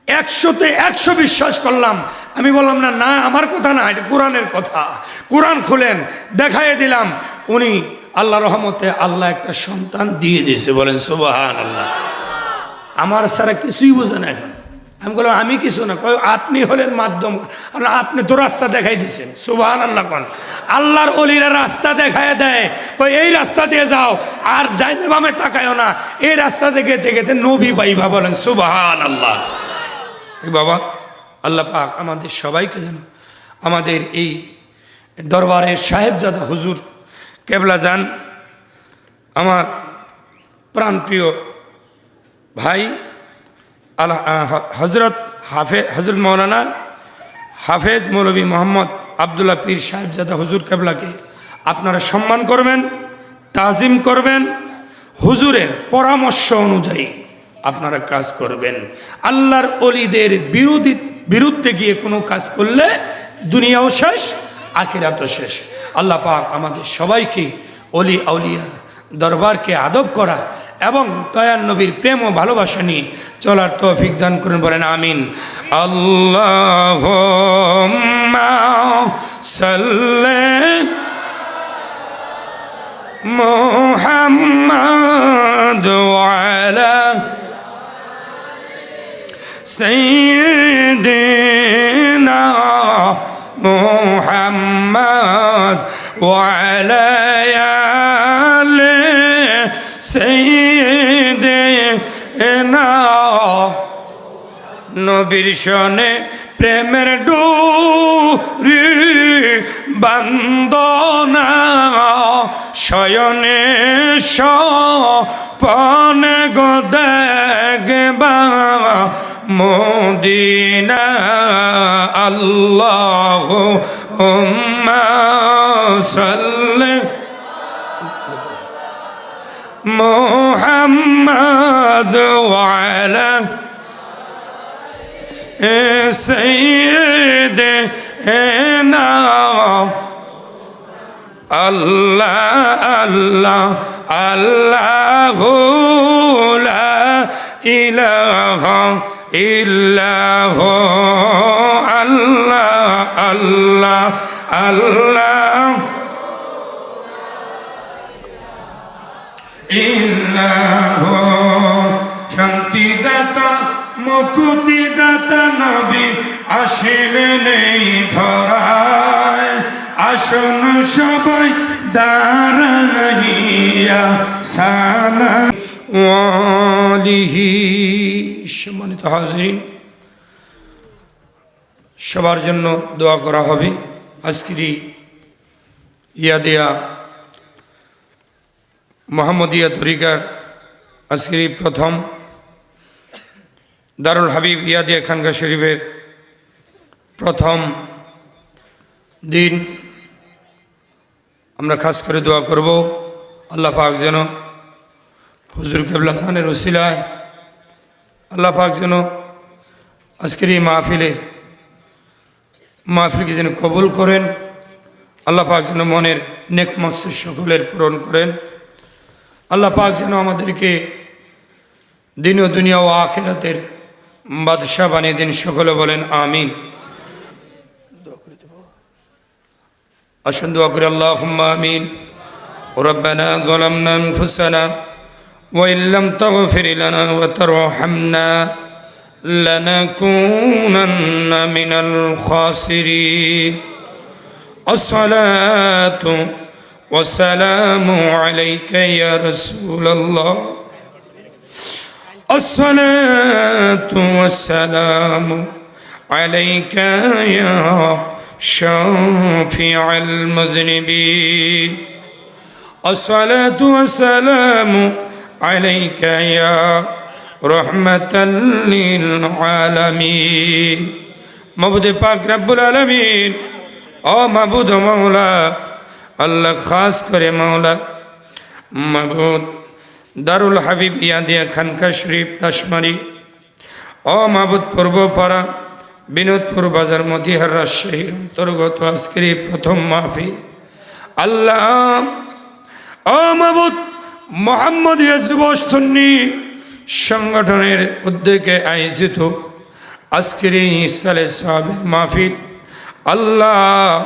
[SPEAKER 2] 100-তে 100 বিশ্বাস করলাম। আমি বললাম না না, আমার কথা না, এটা কোরআনের কথা। কোরআন খুলেন, দেখাইয়ে দিলাম। উনি আল্লাহ রহমতে আল্লাহ একটা সন্তান দিয়ে দিয়েছে, বলেন সুবহানাল্লাহ। আমার সারা কিছুই বোঝে না এখন। আমি বললাম আমি কিছু না, কয় আপনি হলেন মাধ্যম, আপনি তো রাস্তা দেখাই দিচ্ছেন। সুবহানাল্লাহ কোন আল্লাহর ওলিরা রাস্তা দেখায় দেয়, কই এই রাস্তা দিয়ে যাও, আর ডাইনে বামে তাকায়ও না, এই রাস্তা থেকে যেতে নবী পাইবা, বলেন সুবহানাল্লাহ। বাবা আল্লাহ পাক আমাদের সবাইকে যেন আমাদের এই দরবারের সাহেবজাদা হুজুর কেবলা যান, আমার প্রাণপ্রিয় ভাই হজরত হজরত মৌলানা হাফেজ মৌলভী মোহাম্মদ আবদুল্লাহ পীর সাহেবজাদা হুজুর কেবলাকে আপনারা সম্মান করবেন, তাজিম করবেন, হুজুরের পরামর্শ অনুযায়ী আপনারা কাজ করবেন। আল্লাহর অলিদের বিরুদ্ধে গিয়ে কোনো কাজ করলে দুনিয়াও শেষ, আখিরাতও শেষ। আল্লাহ পাক আমাদের সবাইকে অলি আউলিয়ার দরবারকে আদব করা এবং দয়াল নবীর প্রেম ও ভালোবাসা নিয়ে চলার তৌফিক দান করুন, বলেন আমিন। আল্লাহুম্মা সাল্লি মুহাম্মাদ ওয়া আলা সাইয়্যিদিনা মুহাম্মাদ ওয়া আলা আলি সাইয়্যিদিনা। নবীর শনে প্রেমের ডোরি বান্দনা, শয়নে সপনে গো দেখবা মদিনা। আল্লাহুম্মা সাল্লি মুহাম্মাদ ওয়া আলা সাইয়্যিদিনা। আল্লাহ আল্লাহ আল্লাহু লা ইলাহা ইল্লাহু, আল্লাহ আল্লাহ আল্লাহ ইল্লাহু। শান্তিদাতা মুক্তিদাতা নবী আসিলেন এই ধরায়, আসুন সবাই দাঁড়াইয়া সালাম আলাইহি। সম্মানিত হাজিরিন, সবার জন্য দোয়া করা হবে। আজকের ইয়াদিয়া মোহাম্মদিয়া তরিকার আজকের প্রথম দারুল হাবিব ইয়াদিয়া খানকা শরীফের প্রথম দিন। আমরা খাস করে দোয়া করব আল্লাহ পাক যেন হুজুর কেবলা খানের ওসিলায় আল্লাহ পাক যেন আজকের এই মাহফিলকে যেন কবুল করেন। আল্লাহ পাক যেন মনের নেক মকসদ সকলের পূরণ করেন। আল্লাহ পাক যেন আমাদেরকে দিন ও দুনিয়া ও আখিরাতের বাদশাহ বানিয়ে দিন। সকলে বলেন আমিন। আসুন দোয়া করি, আল্লাহুম্মা আমিন। রব্বানা যালামনা আনফুসানা ওয়া ইল্লাম তাগফির লানা ওয়া তারহামনা লানাকুনান্না মিনাল খাসিরিন। আসসালাতু ওয়াসসালামু আলাইকা ইয়া রাসূলুল্লাহ। আসসালাতু ওয়াসসালামু আলাইকা ইয়া শাফিউল মুযনিবিন। আসসালাতু ওয়াসসালামু আলাইকা ইয়া রাহমাতাল লিল আলামিন। মাবুদ পাক রব্বুল আলামিন, ও মাবুদ মাওলা, আল্লাহ খাস করে মাওলা মাবুদ দারুল হাবিব ইয়াদিয়া খানকা শরীফ দাসমারি, ও মাবুদ পূর্বপাড়া বিনোদপুর বাজার মতিহার রাজশাহীর অন্তর্গত আজকের এই প্রথম মাহফিল, আল্লাহ ও মাবুদ মোহাম্মদিয়া যুব সুন্নি সংগঠনের উদ্যোগে আয়োজিত আজকের এই ইসালে সাহাবের মাহফিল আল্লাহ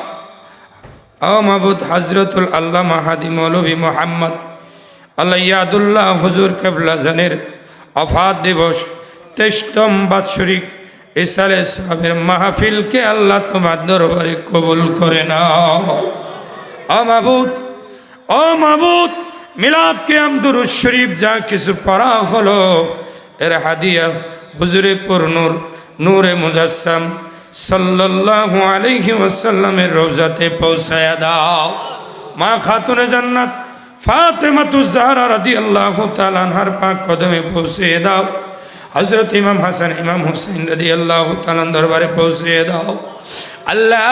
[SPEAKER 2] মাহবুদ হজরতুল আল্লাহ মাহাদি মৌলভী মোহাম্মদ আল্লাহ ইয়াদুল্লাহ হুজুর কেবলা জানের অফাত দিবস 23তম বাৎসরিক ইসালে সাহাবের মাহফিলকে আল্লাহ তোমার দরবারে কবুল করে নাও। ও মাহবুদ মিলাদ কিয়াম দুরূদ শরীফ যা কিছু পড়া হলো এর হাদিয়া হুজুরে পুরনুর নূরে মুজাসসাম সাল্লাল্লাহু আলাইহি ওয়াসাল্লামের রওজাতে পৌঁছায়া দাও। মা খাতুনে জান্নাত ফাতেমাতুজ জাহরা রাদিয়াল্লাহু তাআলা আনহার পাক কদমে পৌঁছে দাও। হযরত ইমাম হাসান ইমাম হুসাইন রাদিয়াল্লাহু তাআলা দরবারে পৌঁছে দাও। আল্লাহ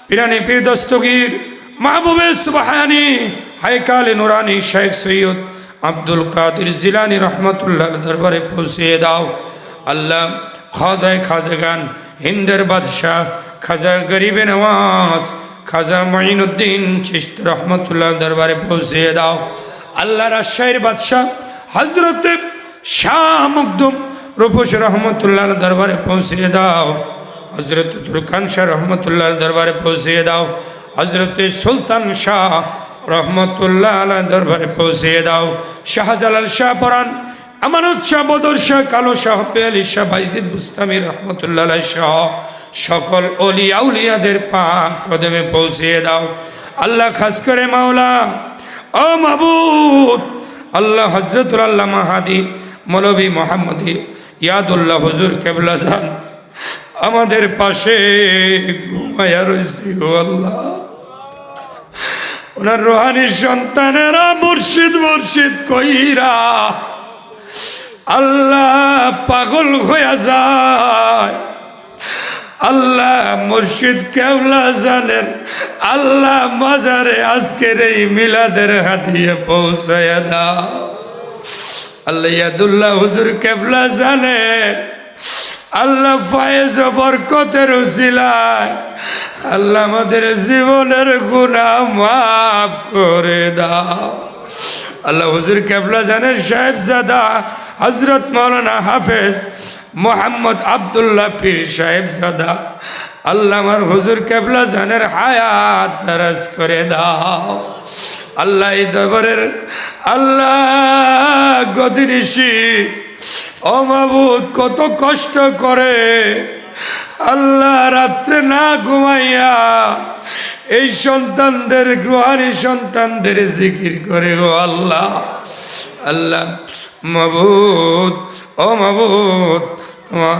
[SPEAKER 2] পিরানি পীর দস্তগীর মাহবুবে সুবহানি হায়কালে নুরানি শেখ সৈয়দ আব্দুল কাদের জিলানী রহমতুল্লাহ দরবারে পৌঁছে দাও। আল্লাহ খাজায় খাজাগান হিন্দের বাদশাহ খাজা গরিবে নওয়াজ খাজা মঈনুদ্দিন চিশতি রহমতুল্লাহ দরবারে পৌঁছে দাও। আল্লাহ রাজশাহীর বাদশাহ হজরত শাহ মুকদুম রূপস রহমতুল্লাহ দরবারে পৌঁছে দাও। হজরত তুরকান শাহ রহমতুল্লাহ দরবারে পৌঁছে দাও। হজরত সুলতান শাহ রহমতুল্লাহ আলাহ দরবারে পৌঁছে দাও। শাহজালাল শাহ পরান আমানত শাহ বদর শাহ কালো শাহ পেয়ালি শাহ বাইজিদ বুস্তামি রহমতুল্লাহ আলাইহ শাহ সকল অলিয়া উলিয়াদের পাক কদমে পৌঁছে দাও। আল্লাহ খাস করে মাওলা ও মাহবুব আল্লাহ হজরতুল আল্লাহ মাহাদি মৌলভী মোহাম্মদী ইয়াদুল্লাহ হুজুর কেবলা জান আমাদের পাশে ঘুমায়া রয়েছে গো আল্লাহ। ওনার রোহানি সন্তানেরা মুর্শিদ মুর্শিদ কইরা আল্লাহ পাগল হয়ে যায়। আল্লাহ মুর্শিদ কেবলা জানেন আল্লাহ মাজারে আজকের এই মিলাদের হাতিয়ে পৌঁছায়া দাও। আল্লাহ ইয়াদুল্লাহ হুজুর কেবলা জানেন আল্লাহ ফায়েজ বরকতের উসিলায় আল্লাহ আমাদের জীবনের গুনাহ মাফ করে দাও। আল্লাহ হুজুর কেবলা জানেন সাহেবজাদা হজরত মৌলানা হাফেজ মোহাম্মদ আবদুল্লাহ পীর সাহেবজাদা আল্লাহ আমার হুজুর কেবলা জানের হায়াত দারাজ করে দাও। আল্লাহ এই দরবারের আল্লাহ গদিনিশি ও মাহবুব কত কষ্ট করে আল্লাহ রাত্রে না ঘুমাইয়া এই সন্তানদের রুহানি সন্তানদের জিকির করে গো আল্লাহ। আল্লাহ মাহবুব ও মাহবুব তোমার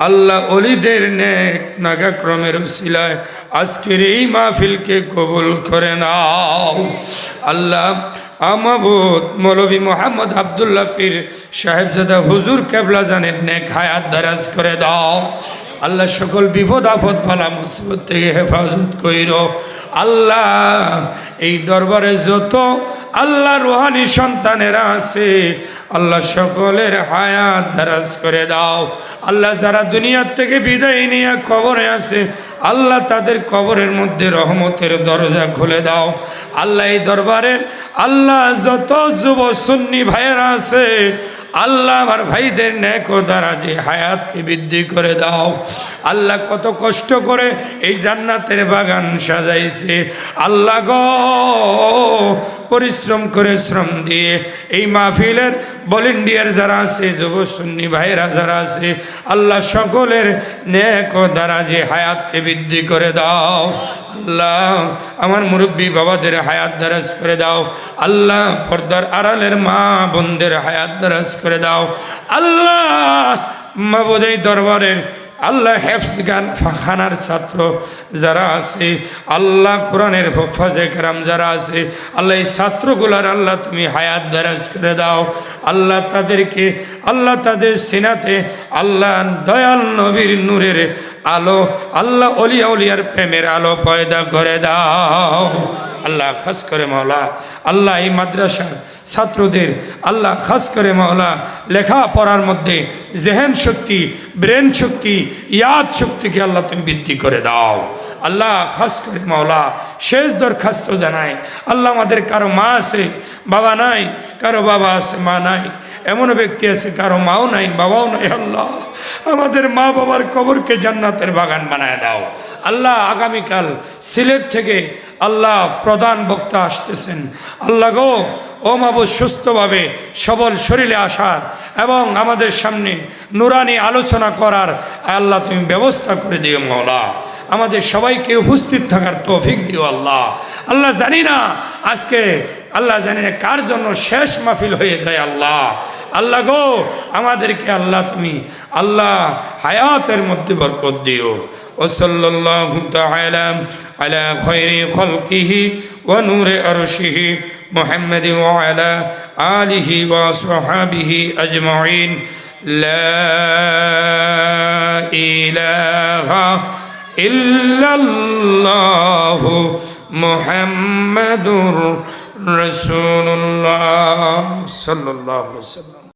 [SPEAKER 2] আল্লাহ অলিদের নেক নাগাক্রমের উসিলায় আজকের এই মাহফিলকে কবুল করে নাও। আল্লাহ মাহবুব মৌলভী মোহাম্মদ আবদুল্লাহ পীর সাহেবজাদা হুজুর কেবলা জানের নেক হায়াত দারাজ করে দাও। আল্লাহ সকল বিপদ আপদ বালা মুসিবত থেকে হেফাজত কইরো। আল্লাহ এই দরবারে যত আল্লাহ রুহানি সন্তানেরা আছে আল্লাহ সকলের হায়াত দারাজ করে দাও। আল্লাহ যারা দুনিয়ার থেকে বিদায় নিয়ে কবরে আছে আল্লাহ তাদের কবরের মধ্যে রহমতের দরজা খুলে দাও। আল্লাহ এই দরবারের আল্লাহ যত যুব সুন্নি ভাইয়েরা আছে আল্লাহ আমার ভাইদের নেক ও দারাজে হায়াতকে বৃদ্ধি করে দাও। আল্লাহ কত কষ্ট করে এই জান্নাতের বাগান সাজাইছে আল্লাহ গো পরিশ্রম করে শ্রম দিয়ে এই মাহফিলের ভলেন্টিয়ার যারা আছে যুব সুন্নি ভাইয়েরা যারা আছে আল্লাহ সকলের নেক ও দারাজে হায়াতকে বৃদ্ধি করে দাও। আল্লাহ আমার মুরব্বী বাবাদের হায়াত দারাজ করে দাও। আল্লাহ পর্দার আড়ালের মা বোনদের হায়াত দারাজ করে দাও। আল্লাহ মাবুদ এই দরবারের আল্লাহ হেফজ গান খানার ছাত্র যারা আছে আল্লাহ কোরআনের হফাজে কেরাম যারা আছে আল্লাহ এই ছাত্রগুলার আল্লাহ তুমি হায়াত দারাজ করে দাও। আল্লাহ তাদেরকে আল্লাহ তাদের সিনাতে আল্লাহ দয়াল নবীর নূরের আলো আল্লাহ অলিয়া উলিয়ার প্রেমের আলো পয়দা করে দাও। আল্লাহ খাস করে মাওলা আল্লাহ এই মাদ্রাসার ছাত্রদের আল্লাহ খাস করে মাওলা লেখা পড়ার মধ্যে জেহেন শক্তি ব্রেন শক্তি ইয়াদ শক্তিকে আল্লাহ তুমি বৃদ্ধি করে দাও। আল্লাহ খাস করে মাওলা শেষ দরখাস্ত জানাই আল্লাহ আমাদের কারো মা আছে বাবা নাই, কারো বাবা আছে মা নাই, এমন ব্যক্তি আছে কারো মাও নাই বাবাও নাই। আল্লাহ আমাদের মা বাবার কবরকে জান্নাতের বাগান বানায় দাও। আল্লাহ আগামীকাল সিলেট থেকে আল্লাহ প্রধান বক্তা আসতেছেন। আল্লাহ গো, ও মাবুদ, সুস্থভাবে সবল শরীরে আসার এবং আমাদের সামনে নুরানি আলোচনা করার আল্লাহ তুমি ব্যবস্থা করে দিও মওলা। আমাদের সবাইকে উপস্থিত থাকার তৌফিক দিও আল্লাহ। আল্লাহ জানি না আজকে, আল্লাহ জানি না কার জন্য শেষ মাহফিল হয়ে যায় আল্লাহ। আল্লাহ গো, আমাদেরকে আল্লাহ তুমি আল্লাহ হায়াতের মধ্যে বরকত দিও। ও সাল্লাল্লাহু তাআলা আলা খায়রি খালকিহি ওয়া নূরে আরশিহি মুহাম্মাদিন ওয়া আলা আলিহি ওয়া সাহবিহি আজমাইন। লা ইলাহা ইল্লাল্লাহু মুহাম্মাদুর রাসূলুল্লাহ সাল্লাল্লাহু আলাইহি ওয়াসাল্লাম।